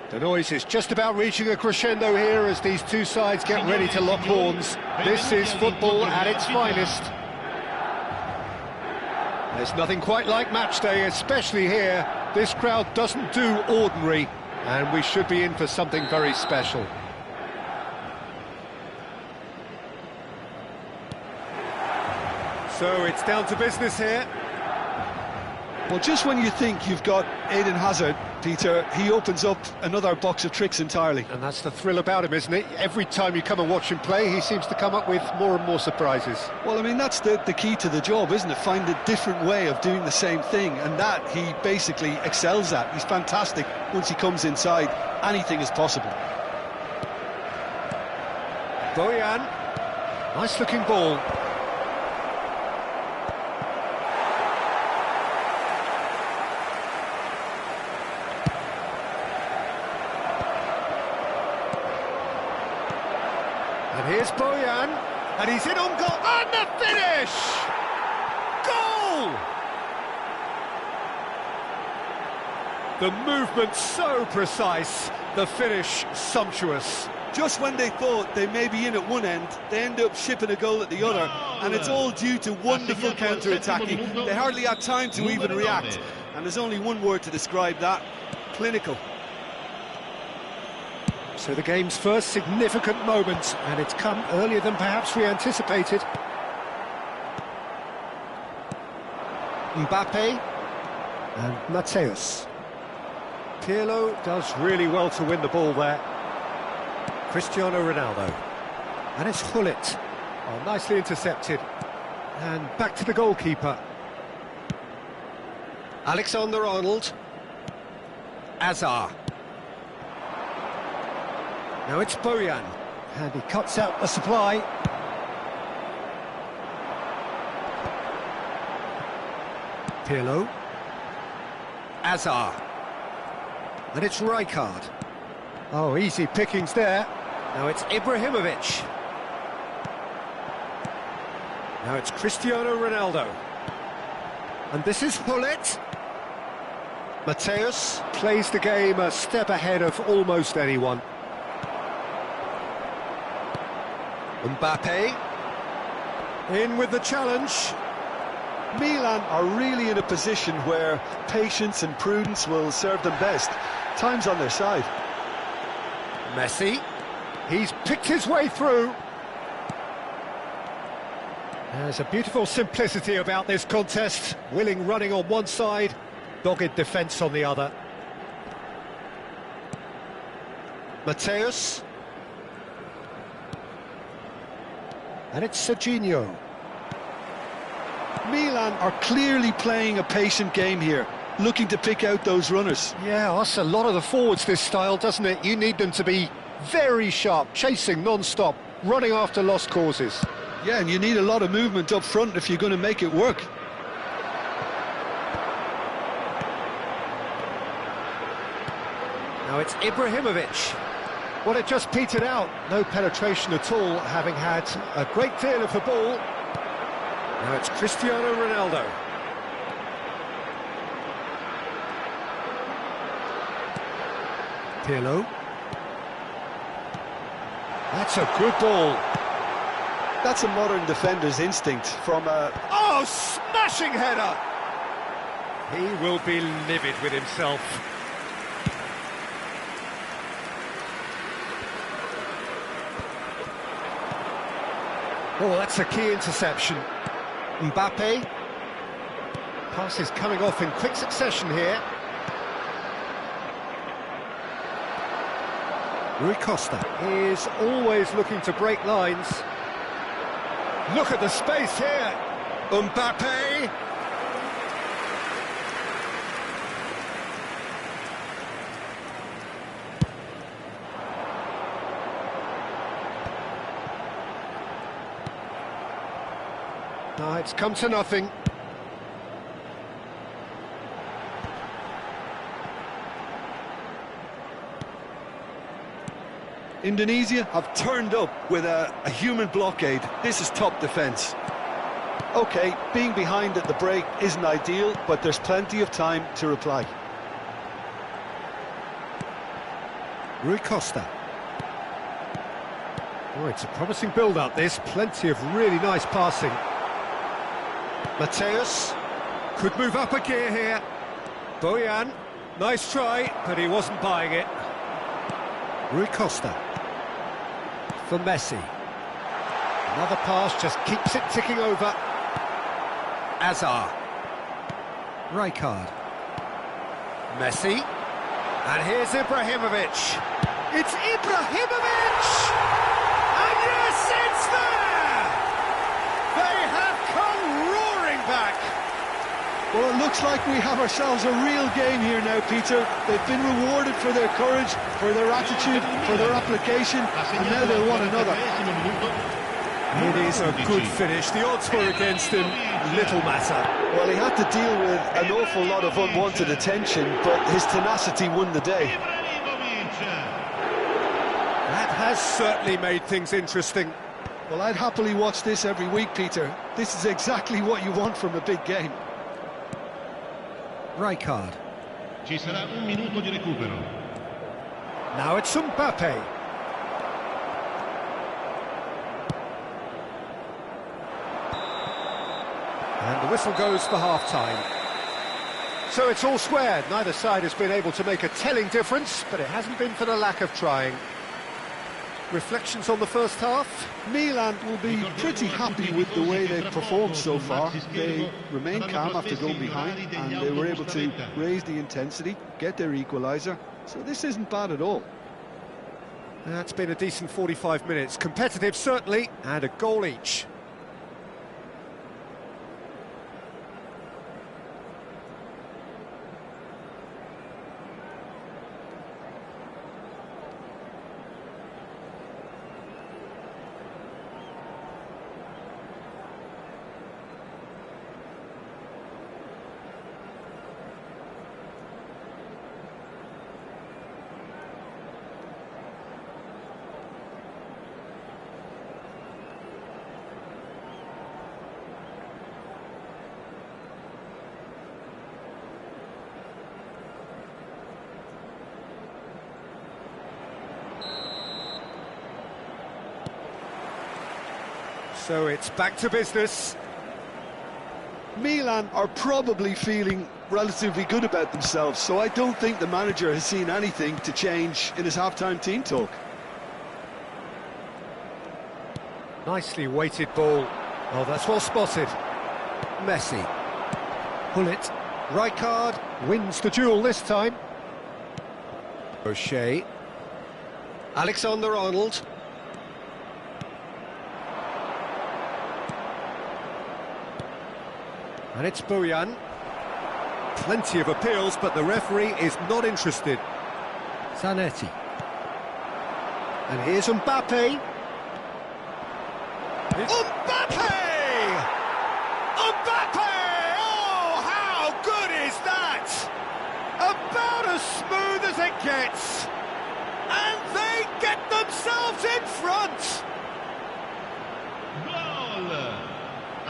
The noise is just about reaching a crescendo here as these two sides get ready to lock horns. This is football at its finest. There's nothing quite like match day, especially here. This crowd doesn't do ordinary, and we should be in for something very special. So it's down to business here. Well, just when you think you've got Eden Hazard, Peter, he opens up another box of tricks entirely. And that's the thrill about him, isn't it? Every time you come and watch him play, he seems to come up with more and more surprises. Well, I mean, that's the key to the job, isn't it? Find a different way of doing the same thing, and that he basically excels at. He's fantastic. Once he comes inside, anything is possible. Bojan, nice-looking ball. And here's Bojan, and he's in on goal, and the finish! Goal! The movement so precise, the finish sumptuous. Just when they thought they may be in at one end, they end up shipping a goal at the other, and it's all due to wonderful counter-attacking. They hardly had time to even react, and there's only one word to describe that: clinical. So the game's first significant moment, and it's come earlier than perhaps we anticipated. Mbappe and Mateus. Pirlo does really well to win the ball there. Cristiano Ronaldo. And it's Gullit. Oh, nicely intercepted. And back to the goalkeeper. Alexander-Arnold. Azar. Now it's Bojan, and he cuts out the supply. Pirlo. Azar. And it's Rijkaard. Oh, easy pickings there. Now it's Ibrahimovic. Now it's Cristiano Ronaldo. And this is Gullit. Mateus plays the game a step ahead of almost anyone. Mbappe, in with the challenge. Milan are really in a position where patience and prudence will serve them best. Time's on their side. Messi, he's picked his way through. There's a beautiful simplicity about this contest. Willing running on one side, dogged defence on the other. Mateus. And it's Serginho. Milan are clearly playing a patient game here, looking to pick out those runners. Yeah, that's a lot of the forwards, this style, doesn't it? You need them to be very sharp, chasing non-stop, running after lost causes. Yeah, and you need a lot of movement up front if you're going to make it work. Now it's Ibrahimovic. Well, it just petered out. No penetration at all, having had a great deal of the ball. Now it's Cristiano Ronaldo. Pirlo. That's a good ball. That's a modern defender's instinct from a... Oh, smashing header! He will be livid with himself. Oh, that's a key interception. Mbappe. Pass is coming off in quick succession here. Rui Costa is always looking to break lines. Look at the space here. Mbappe. No, it's come to nothing. Indonesia have turned up with a human blockade. This is top defence. OK, being behind at the break isn't ideal, but there's plenty of time to reply. Rui Costa. Oh, it's a promising build-up, this. Plenty of really nice passing. Mateus could move up a gear here. Bojan, nice try, but he wasn't buying it. Rui Costa. For Messi. Another pass just keeps it ticking over. Azar. Rijkaard. Messi. And here's Ibrahimovic. It's Ibrahimovic! And yes, it's there! They have come roaring back. Well, it looks like we have ourselves a real game here now, Peter. They've been rewarded for their courage, for their attitude, for their application, and now they'll want another. It is a good finish. The odds were against him. Little matter. Well, he had to deal with an awful lot of unwanted attention, but his tenacity won the day. That has certainly made things interesting. Well, I'd happily watch this every week, Peter. This is exactly what you want from a big game. Rijkaard. Ci sarà un minuto di recupero. Now it's Mbappe. And the whistle goes for half-time. So it's all squared. Neither side has been able to make a telling difference, but it hasn't been for the lack of trying. Reflections on the first half? Milan will be pretty happy with the way they've performed so far. They remained calm after going behind, and they were able to raise the intensity, get their equaliser. So this isn't bad at all. That's been a decent 45 minutes. Competitive, certainly, and a goal each. So it's back to business. Milan are probably feeling relatively good about themselves, so I don't think the manager has seen anything to change in his half-time team talk. Nicely weighted ball. Oh, that's well spotted. Messi. Pull it. Rijkaard wins the duel this time. O'Shea. Alexander-Arnold. And it's Bojan. Plenty of appeals, but the referee is not interested. Zanetti. And here's Mbappe. Mbappe! Mbappe! Oh, how good is that? About as smooth as it gets. And they get themselves in front.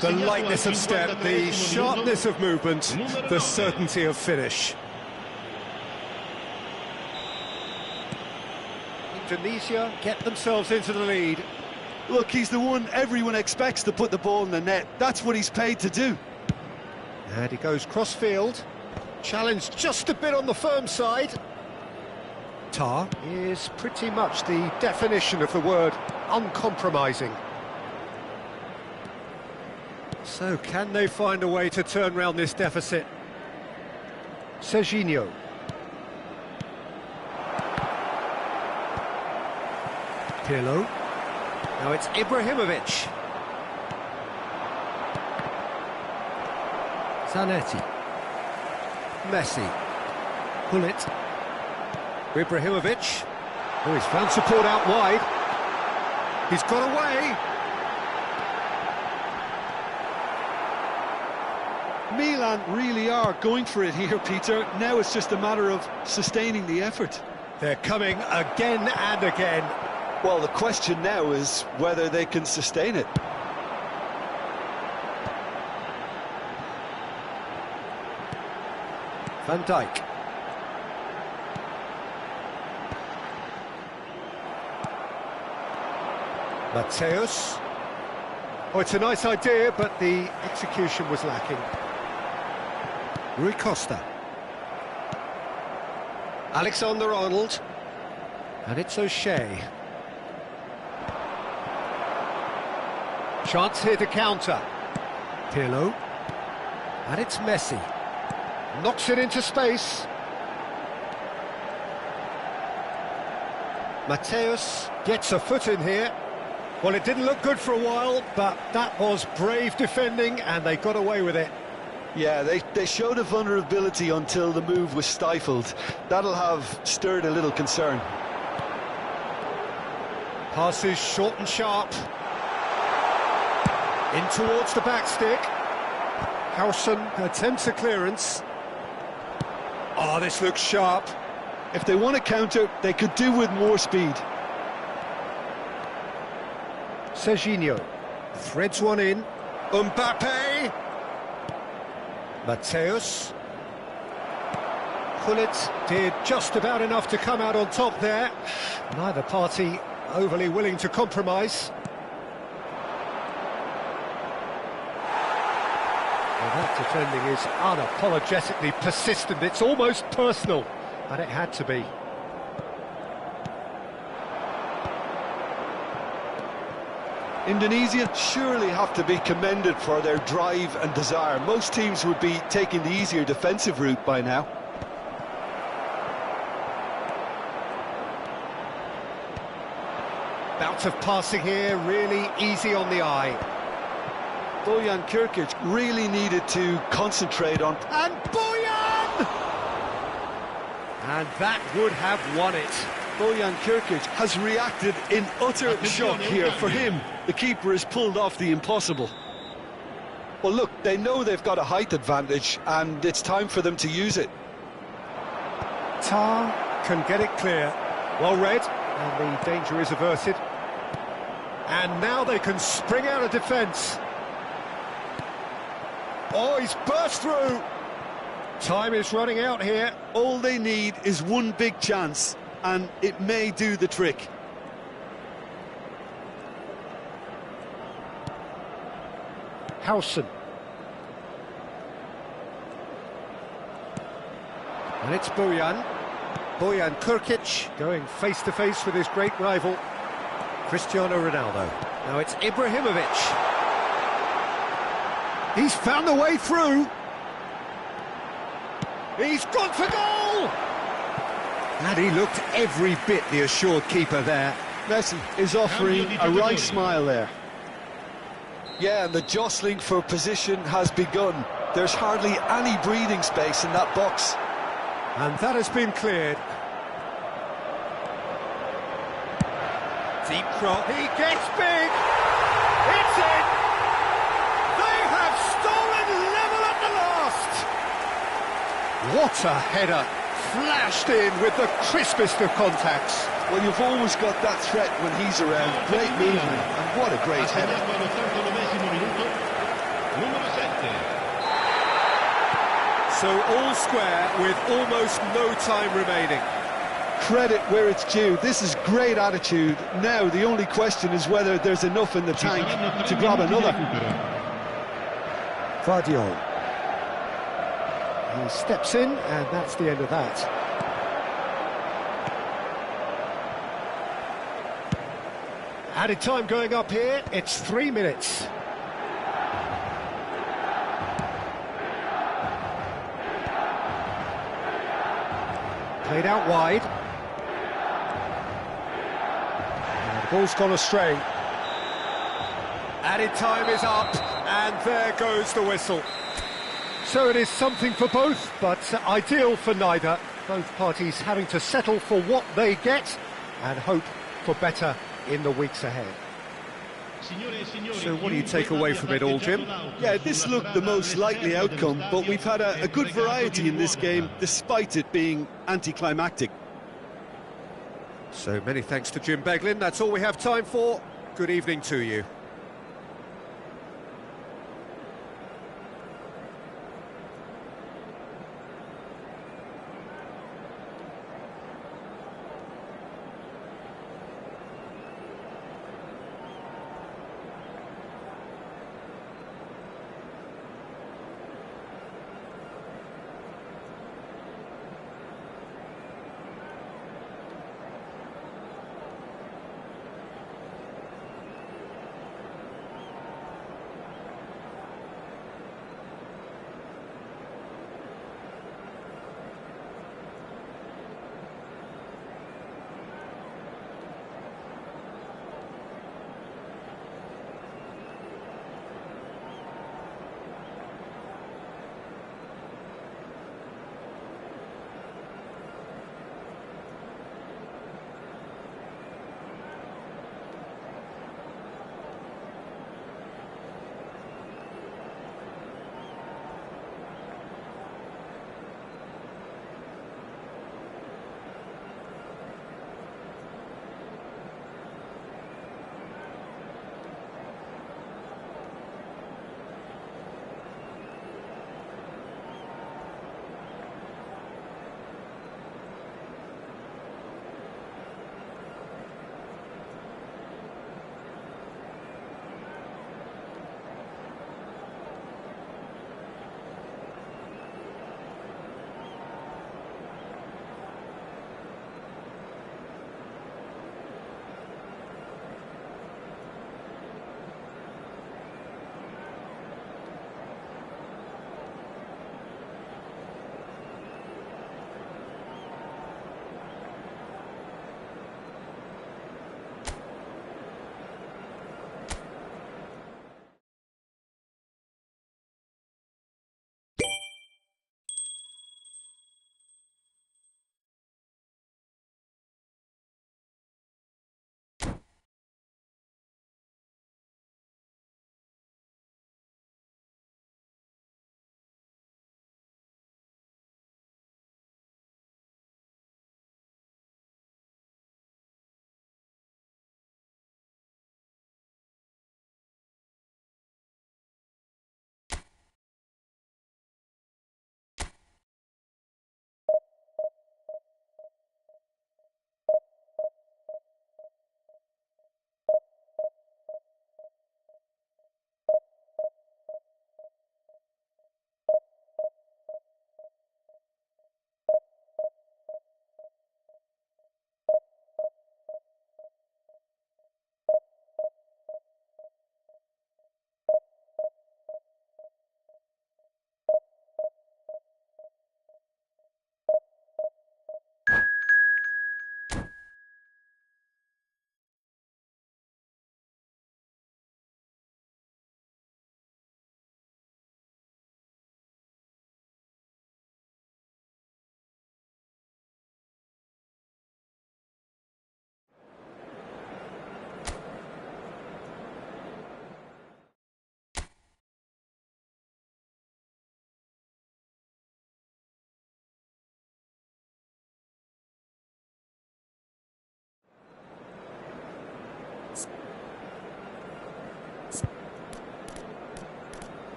The lightness of step, the sharpness of movement, the certainty of finish. Indonesia get themselves into the lead. Look, he's the one everyone expects to put the ball in the net. That's what he's paid to do. And he goes cross-field. Challenged just a bit on the firm side. Tar. Is pretty much the definition of the word uncompromising. So can they find a way to turn round this deficit? Serginho. Pirlo. Now it's Ibrahimovic. Zanetti. Messi. Pull it. Ibrahimovic. Oh, he's found support out wide. He's got away. Milan really are going for it here, Peter. Now it's just a matter of sustaining the effort. They're coming again and again. Well, the question now is whether they can sustain it. Van Dijk. Mateus. Oh, it's a nice idea, but the execution was lacking. Rui Costa. Alexander-Arnold. And it's O'Shea. Chance here to counter. Pirlo. And it's Messi. Knocks it into space. Mateus gets a foot in here. Well, it didn't look good for a while, but that was brave defending, and they got away with it. Yeah, they showed a vulnerability until the move was stifled. That'll have stirred a little concern. Passes short and sharp. In towards the back stick. Howson attempts a clearance. Oh, this looks sharp. If they want to counter, they could do with more speed. Serginho threads one in. Mbappe. Mateus. Gullit did just about enough to come out on top there. Neither party overly willing to compromise. Well, that defending is unapologetically persistent. It's almost personal, and it had to be. Indonesia surely have to be commended for their drive and desire. Most teams would be taking the easier defensive route by now. Bout of passing here, really easy on the eye. Bojan Kirkic really needed to concentrate on... And Bojan! And that would have won it. Bojan Kirkic has reacted in utter shock here. For him, the keeper has pulled off the impossible. Well, look, they know they've got a height advantage, and it's time for them to use it. Tar can get it clear. Well read, and the danger is averted. And now they can spring out of defence. Oh, he's burst through. Time is running out here. All they need is one big chance, and it may do the trick. Howson. And it's Bojan. Bojan Kirkic going face-to-face with his great rival, Cristiano Ronaldo. Now it's Ibrahimovic. He's found a way through. He's gone for goal! And he looked every bit the assured keeper there. Messi is offering a wry smile there. Yeah, and the jostling for position has begun. There's hardly any breathing space in that box. And that has been cleared. Deep cross. He gets big! It's in! They have stolen level at the last! What a header! Flashed in with the crispest of contacts. Well, you've always got that threat when he's around. Great movement, and what a great header. So all square with almost no time remaining. Credit where it's due. This is great attitude. Now the only question is whether there's enough in the tank to grab another. Vidio. He steps in, and that's the end of that. Added time going up here, it's 3 minutes. Played out wide. And the ball's gone astray. Added time is up, and there goes the whistle. So it is something for both, but ideal for neither. Both parties having to settle for what they get and hope for better in the weeks ahead. So what do you take away from it all, Jim? Yeah, this looked the most likely outcome, but we've had a good variety in this game, despite it being anticlimactic. So many thanks to Jim Beglin. That's all we have time for. Good evening to you.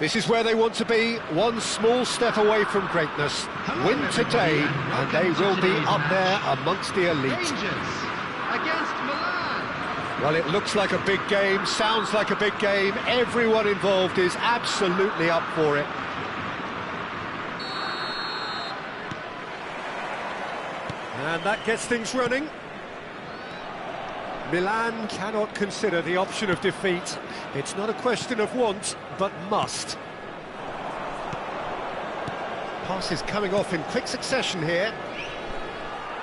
This is where they want to be, one small step away from greatness. Win today, and they will be up there amongst the elite. Rangers against Milan. Well, it looks like a big game, sounds like a big game. Everyone involved is absolutely up for it. And that gets things running. Milan cannot consider the option of defeat. It's not a question of want, but must. Passes coming off in quick succession here.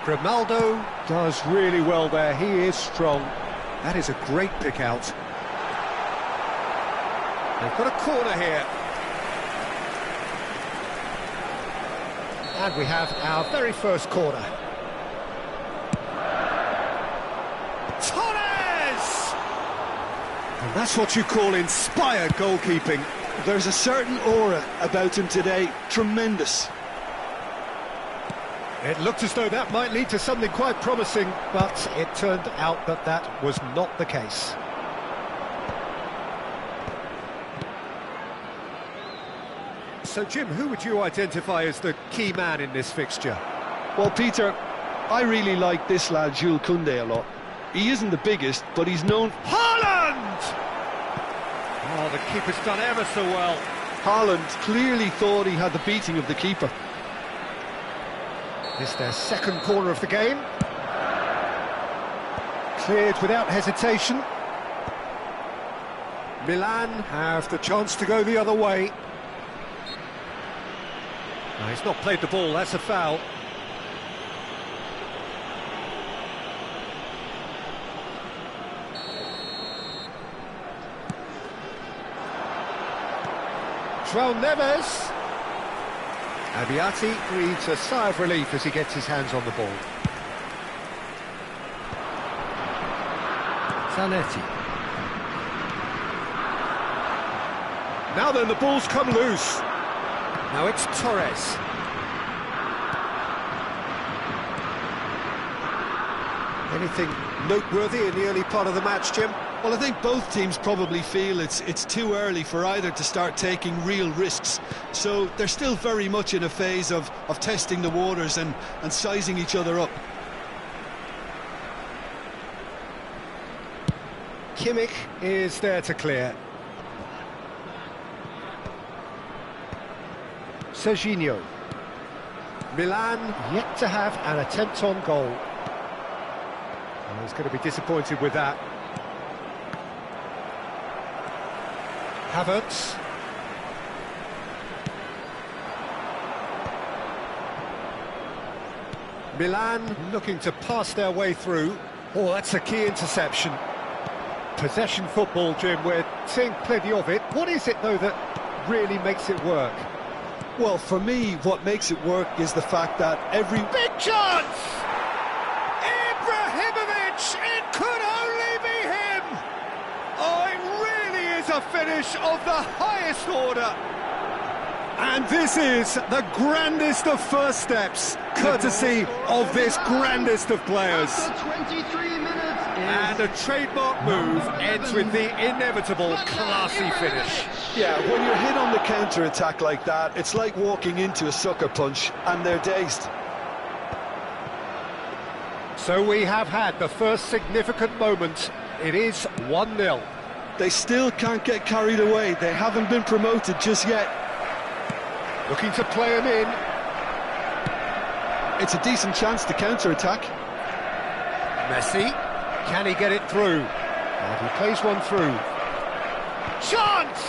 Grimaldo does really well there, he is strong. That is a great pick out. They've got a corner here. And we have our very first corner. And that's what you call inspired goalkeeping. There's a certain aura about him today, tremendous. It looked as though that might lead to something quite promising, but it turned out that that was not the case. So, Jim, who would you identify as the key man in this fixture? Well, Peter, I really like this lad, Jules Koundé, a lot. He isn't the biggest, but he's known... Haaland! Oh, the keeper's done ever so well. Haaland clearly thought he had the beating of the keeper. This their second corner of the game. Cleared without hesitation. Milan have the chance to go the other way. No, he's not played the ball, that's a foul. João Neves. Abiati breathes a sigh of relief as he gets his hands on the ball. Zanetti. Now then, the ball's come loose. Now it's Torres. Anything noteworthy in the early part of the match, Jim? Well, I think both teams probably feel it's too early for either to start taking real risks. So they're still very much in a phase of testing the waters and sizing each other up. Kimmich is there to clear. Serginho. Milan yet to have an attempt on goal. Well, he's going to be disappointed with that. Havertz. Milan looking to pass their way through. Oh, that's a key interception. Possession football, Jim, we're seeing plenty of it. What is it, though, that really makes it work? Well, for me, what makes it work is the fact that every... Big chance! Ibrahimovic! It could only be him! Oh, it really is a finish of the highest order. And this is the grandest of first steps, courtesy of this grandest of players. After 23 minutes And a trademark move ends with the inevitable classy finish. Yeah, when you're hit on the counter-attack like that, it's like walking into a sucker punch, and they're dazed. So we have had the first significant moment. It is 1-0. They still can't get carried away. They haven't been promoted just yet. Looking to play him in. It's a decent chance to counter-attack. Messi, can he get it through? And he plays one through. Chance!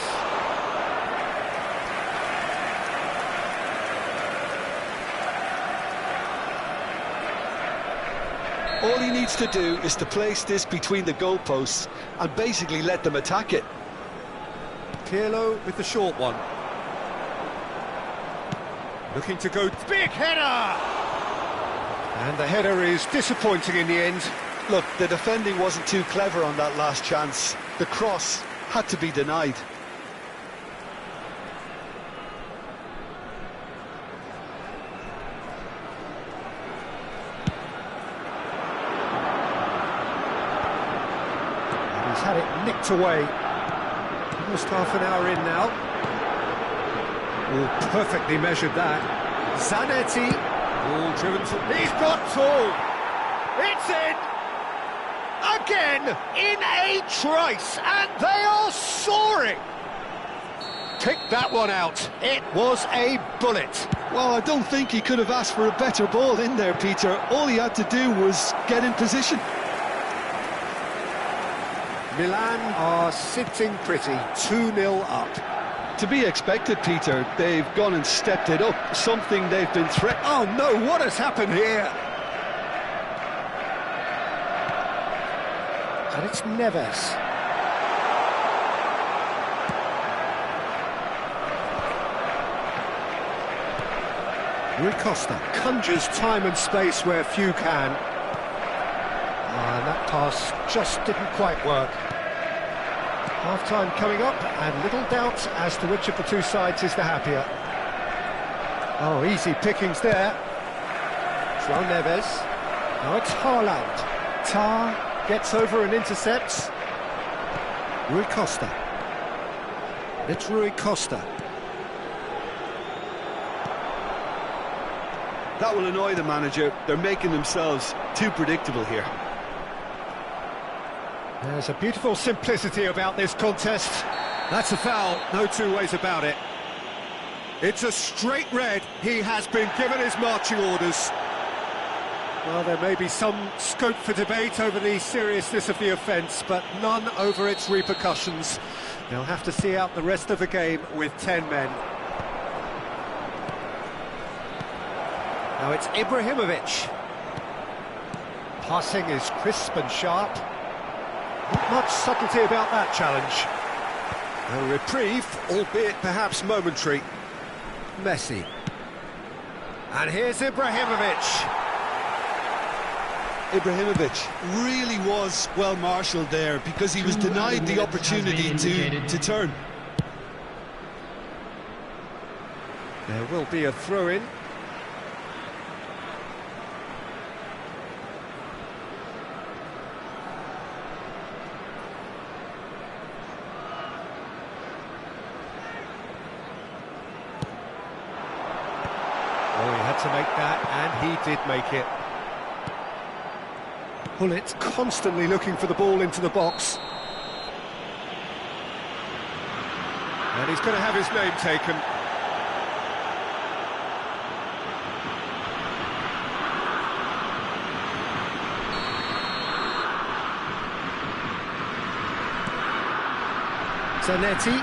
All he needs to do is to place this between the goalposts and basically let them attack it. Pirlo with the short one. Looking to go, big header! And the header is disappointing in the end. Look, the defending wasn't too clever on that last chance. The cross had to be denied. And he's had it nicked away. Almost half an hour in now. Oh, perfectly measured that. Zanetti, all driven to... He's got two! It's in! Again, in a trice, and they are soaring! Picked that one out. It was a bullet. Well, I don't think he could have asked for a better ball in there, Peter. All he had to do was get in position. Milan are sitting pretty, 2-0 up. To be expected, Peter. They've gone and stepped it up, something they've been threatened. Oh no, what has happened here? And it's Neves. Rui Costa Conjures time and space where few can. And that pass just didn't quite work. Half-time coming up, and little doubt as to which of the two sides is the happier. Oh, easy pickings there. João Neves. Now it's Haaland. Tar gets over and intercepts. Rui Costa. It's Rui Costa. That will annoy the manager. They're making themselves too predictable here. There's a beautiful simplicity about this contest. That's a foul, no two ways about it. It's a straight red. He has been given his marching orders. Well, there may be some scope for debate over the seriousness of the offence, but none over its repercussions. They'll have to see out the rest of the game with 10 men. Now it's Ibrahimovic. Passing is crisp and sharp. Not much subtlety about that challenge. A reprieve, albeit perhaps momentary. Messi. And here's Ibrahimovic. Ibrahimovic really was well marshalled there because he was denied the opportunity to turn. There will be a throw-in. Oh, he had to make that, and he did make it. Pullet constantly looking for the ball into the box. And he's going to have his name taken. Zanetti.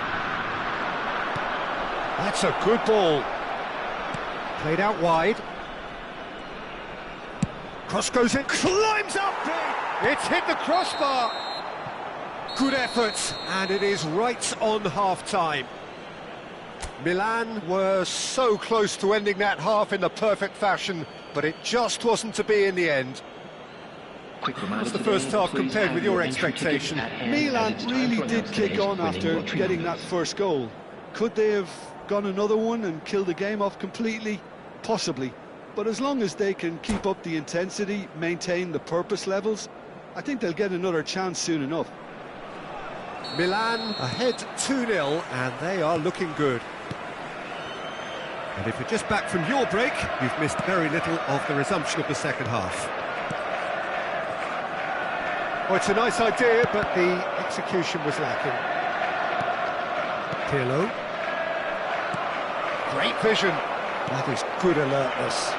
That's a good ball. Played out wide. Cross goes in, climbs up big! It's hit the crossbar! Good effort, and it is right on half-time. Milan were so close to ending that half in the perfect fashion, but it just wasn't to be in the end. How's the first half compared with your expectation? Milan really did kick on after getting that first goal. Could they have gone another one and killed the game off completely? Possibly. But as long as they can keep up the intensity, maintain the purpose levels, I think they'll get another chance soon enough. Milan ahead 2-0, and they are looking good. And if you're just back from your break, you've missed very little of the resumption of the second half. Well, it's a nice idea, but the execution was lacking. Pirlo. Great vision. That is good alertness.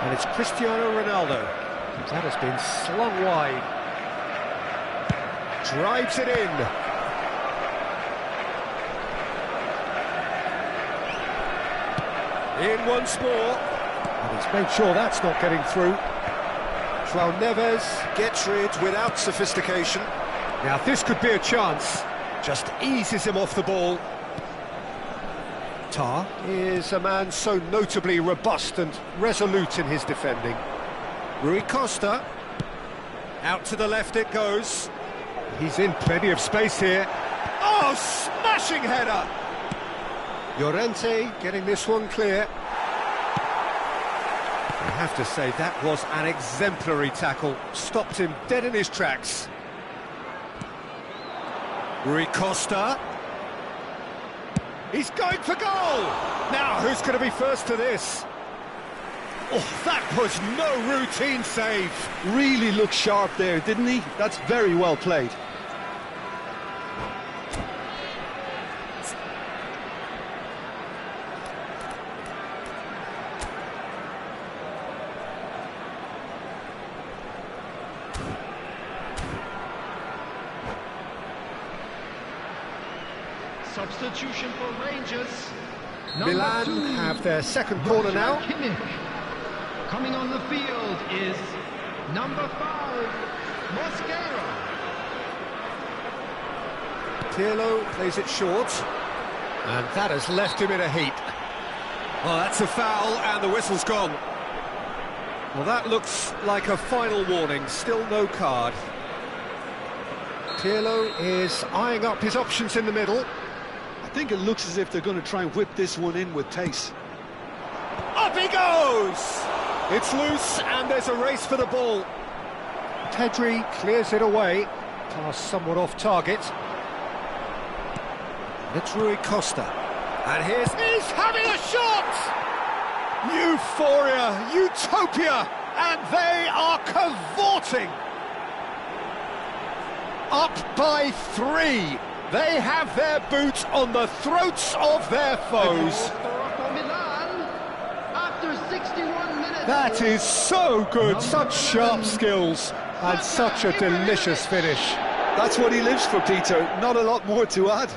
And it's Cristiano Ronaldo. That has been slung wide. Drives it in. In once more. And he's made sure that's not getting through. João Neves gets rid without sophistication. Now this could be a chance. Just eases him off the ball. Tar is a man so notably robust and resolute in his defending. Rui Costa. Out to the left it goes. He's in plenty of space here. Oh, smashing header! Llorente getting this one clear. I have to say, that was an exemplary tackle. Stopped him dead in his tracks. Rui Costa. He's going for goal! Now, who's going to be first to this? Oh, that was no routine save. Really looked sharp there, didn't he? That's very well played. Substitution for Rangers. Milan have their second corner now. Coming on the field is number 5, Mosquera. Pirlo plays it short, and that has left him in a heap. Well, that's a foul, and the whistle's gone. Well, that looks like a final warning, still no card. Pirlo is eyeing up his options in the middle. I think it looks as if they're going to try and whip this one in with pace. Up he goes! It's loose, and there's a race for the ball. Pedri clears it away. Pass somewhat off target. It's Rui Costa. And he's having a shot! Euphoria, utopia, and they are cavorting. Up by 3. They have their boot on the throats of their foes. That is so good, such sharp skills, and such a delicious finish. That's what he lives for, Peter. Not a lot more to add.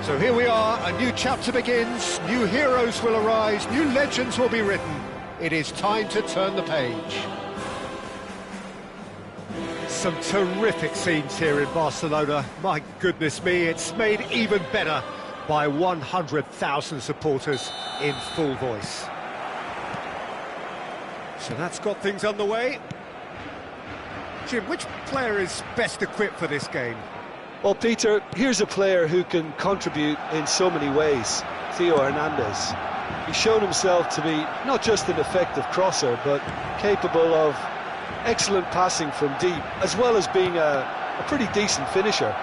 So here we are, a new chapter begins, new heroes will arise, new legends will be written. It is time to turn the page. Some terrific scenes here in Barcelona. My goodness me, it's made even better by 100,000 supporters in full voice. So that's got things underway. Jim, which player is best equipped for this game? Well, Peter, here's a player who can contribute in so many ways, Theo Hernandez. He's shown himself to be not just an effective crosser, but capable of excellent passing from deep, as well as being a pretty decent finisher.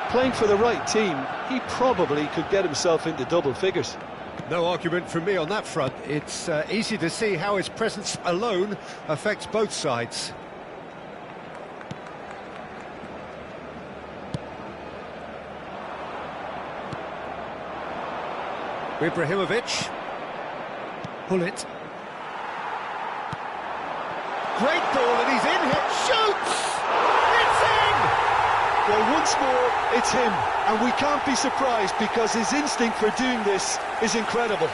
Playing for the right team, he probably could get himself into double figures. No argument from me on that front. It's easy to see how his presence alone affects both sides. Ibrahimovic. Pull it. Great ball, and he's in here. Shoots! It's in! Well, once more, it's him. And we can't be surprised because his instinct for doing this is incredible.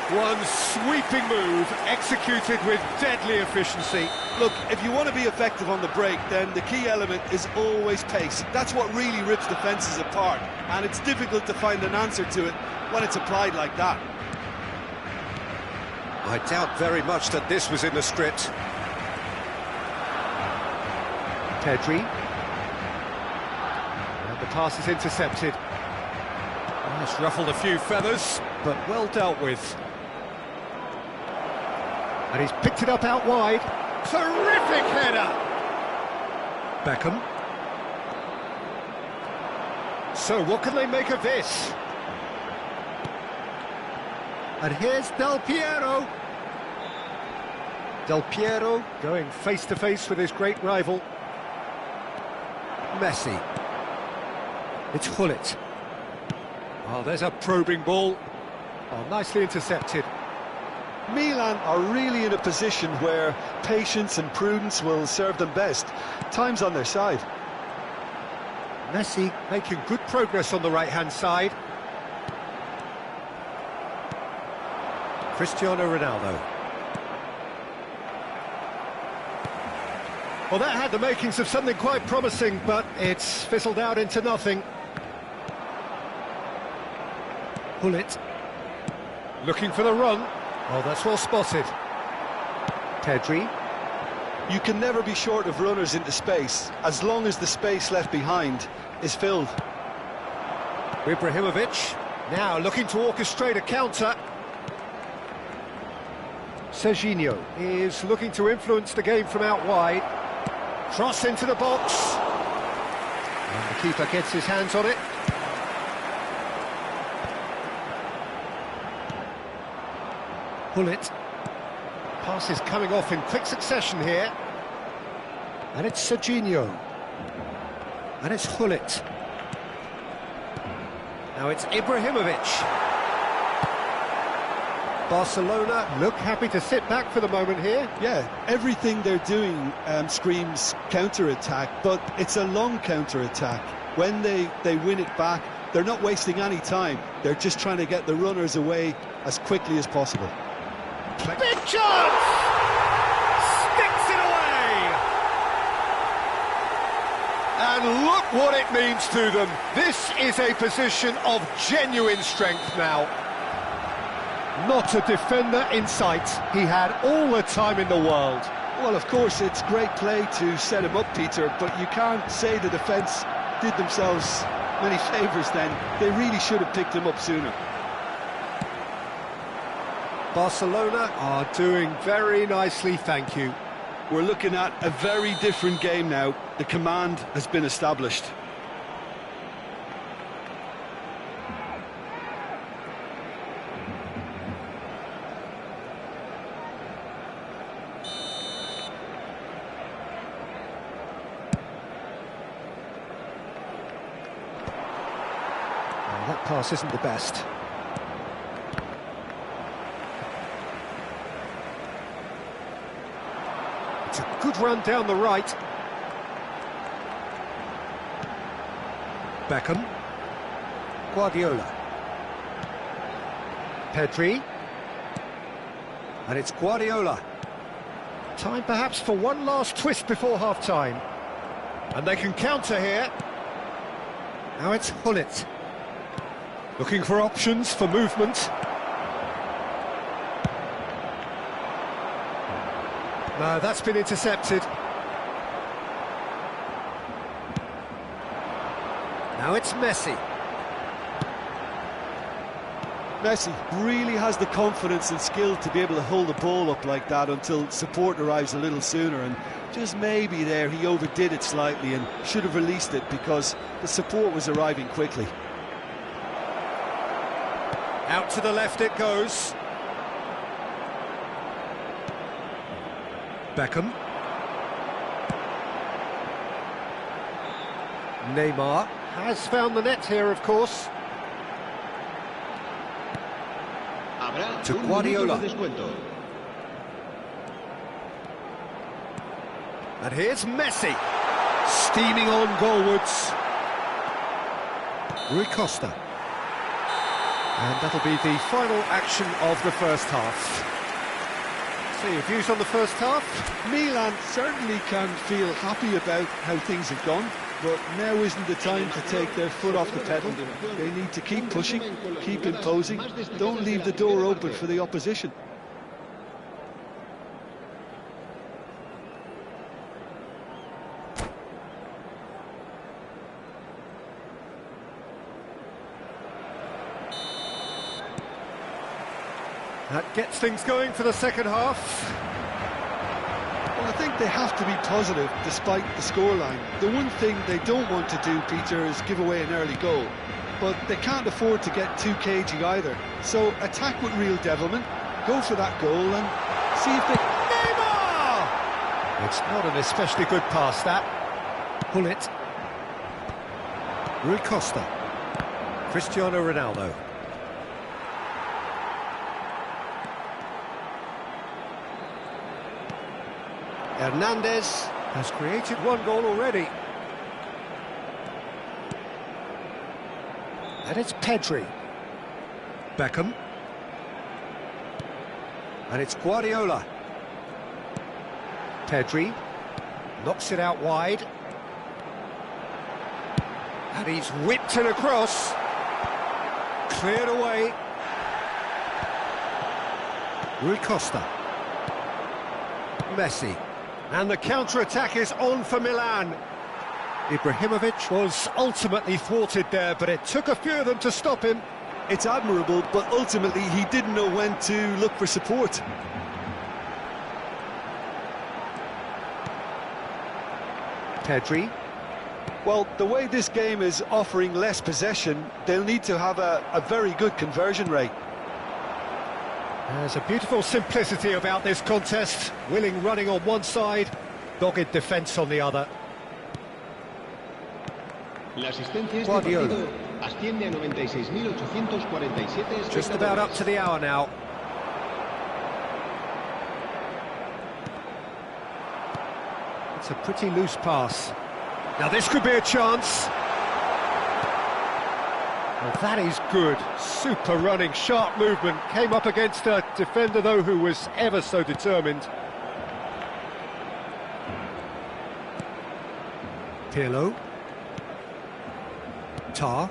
One sweeping move, executed with deadly efficiency. Look, if you want to be effective on the break, then the key element is always pace. That's what really rips defences apart. And it's difficult to find an answer to it when it's applied like that. I doubt very much that this was in the script. Pedri. And the pass is intercepted. Oh, it's ruffled a few feathers, but well dealt with. And he's picked it up out wide. Terrific header! Beckham. So what can they make of this? And here's Del Piero. Del Piero going face-to-face with his great rival. Messi. It's Gullit. Oh, there's a probing ball. Oh, nicely intercepted. Milan are really in a position where patience and prudence will serve them best. Time's on their side. Messi making good progress on the right-hand side. Cristiano Ronaldo. Well, that had the makings of something quite promising, but it's fizzled out into nothing. Gullit. Looking for the run. Oh, that's well spotted. Pedri. You can never be short of runners into space, as long as the space left behind is filled. Ibrahimovic. Now looking to orchestrate a counter. Serginho is looking to influence the game from out wide. Cross into the box. And the keeper gets his hands on it. Gullit. Pass is coming off in quick succession here. And it's Serginho. And it's Gullit. Now it's Ibrahimovic. Barcelona look happy to sit back for the moment here. Yeah, everything they're doing screams counter-attack, but it's a long counter-attack. When they win it back, they're not wasting any time. They're just trying to get the runners away as quickly as possible. Big chance! Sticks it away! And look what it means to them. This is a position of genuine strength now. Not a defender in sight. He had all the time in the world. Well, of course, it's great play to set him up, Peter, but you can't say the defence did themselves many favours then. They really should have picked him up sooner. Barcelona are doing very nicely, thank you. We're looking at a very different game now. The command has been established. That pass isn't the best. It's a good run down the right. Beckham. Guardiola. Pedri. And it's Guardiola. Time perhaps for one last twist before half-time. And they can counter here. Now it's Gullit. Looking for options for movement. No, that's been intercepted. Now it's Messi. Messi really has the confidence and skill to be able to hold the ball up like that until support arrives a little sooner, and just maybe there he overdid it slightly and should have released it because the support was arriving quickly. Out to the left it goes. Beckham. Neymar has found the net here, of course. To Guardiola. And here's Messi. Steaming on goalwards. Rui Costa. And that'll be the final action of the first half. So your views on the first half? Milan certainly can feel happy about how things have gone, but now isn't the time to take their foot off the pedal. They need to keep pushing, keep imposing, don't leave the door open for the opposition. That gets things going for the second half. Well, I think they have to be positive despite the scoreline. The one thing they don't want to do, Peter, is give away an early goal. But they can't afford to get too cagey either. So attack with real devilment, go for that goal and see if they... Neymar! It's not an especially good pass, that. Gullit. Rui Costa. Cristiano Ronaldo. Hernandez has created one goal already. And it's Pedri. Beckham. And it's Guardiola. Pedri knocks it out wide. And he's whipped it across. Cleared away. Rui Costa. Messi. And the counter-attack is on for Milan. Ibrahimovic was ultimately thwarted there, but it took a few of them to stop him. It's admirable, but ultimately he didn't know when to look for support. Pedri. Well, the way this game is offering less possession, they'll need to have a very good conversion rate. There's a beautiful simplicity about this contest. Willing running on one side, dogged defence on the other. Guardiola. Just about up to the hour now. It's a pretty loose pass. Now this could be a chance. Well, that is good. Super running, sharp movement. Came up against a defender, though, who was ever so determined. Pirlo. Tar.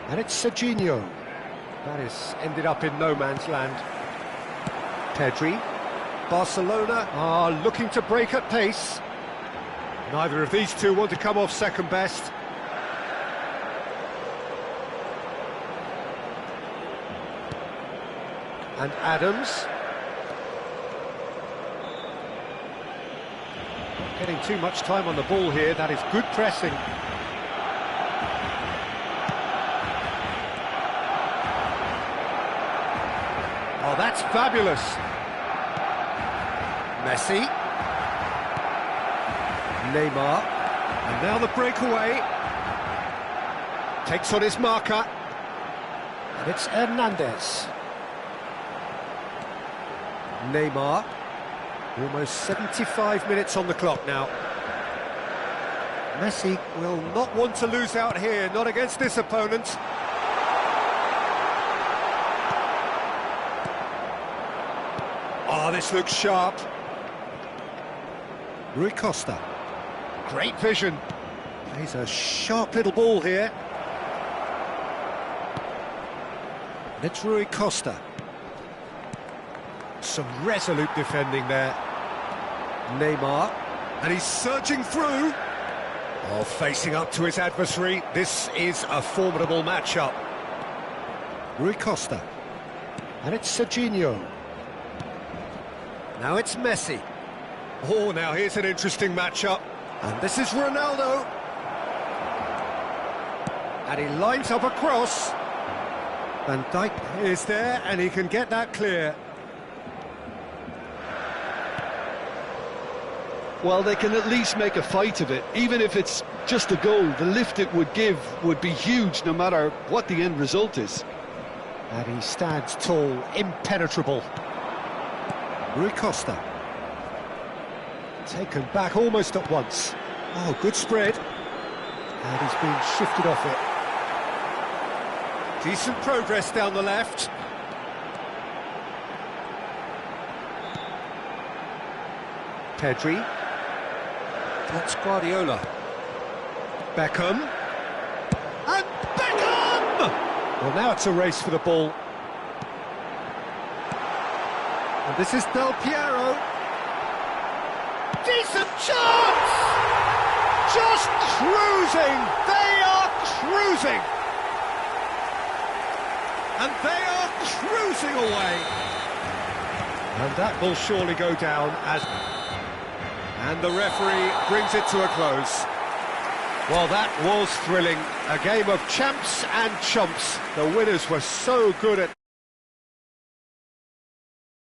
And it's Serginho. That has ended up in no man's land. Pedri. Barcelona are looking to break at pace. Neither of these two want to come off second best. And Adams. Not getting too much time on the ball here. That is good pressing. Oh, that's fabulous. Messi. Neymar. And now the breakaway. Takes on his marker. And it's Hernandez. Neymar. Almost 75 minutes on the clock now. Messi will not want to lose out here, not against this opponent. Oh, this looks sharp. Rui Costa. Great vision. Plays a sharp little ball here. And it's Rui Costa. Some resolute defending there. Neymar. And he's surging through. Oh, facing up to his adversary. This is a formidable matchup. Rui Costa. And it's Serginho. Now it's Messi. Oh, now here's an interesting matchup. And this is Ronaldo. And he lines up a cross. Van Dijk is there, and he can get that clear. Well, they can at least make a fight of it. Even if it's just a goal, the lift it would give would be huge, no matter what the end result is. And he stands tall, impenetrable. Rui Costa. Taken back almost at once. Oh, good spread. And he's been shifted off it. Decent progress down the left. Pedri. That's Guardiola. Beckham. And Beckham! Well, now it's a race for the ball. And this is Del Piero. Decent chance! Just cruising! They are cruising! And they are cruising away! And that will surely go down as... And the referee brings it to a close. Well, that was thrilling. A game of champs and chumps. The winners were so good at...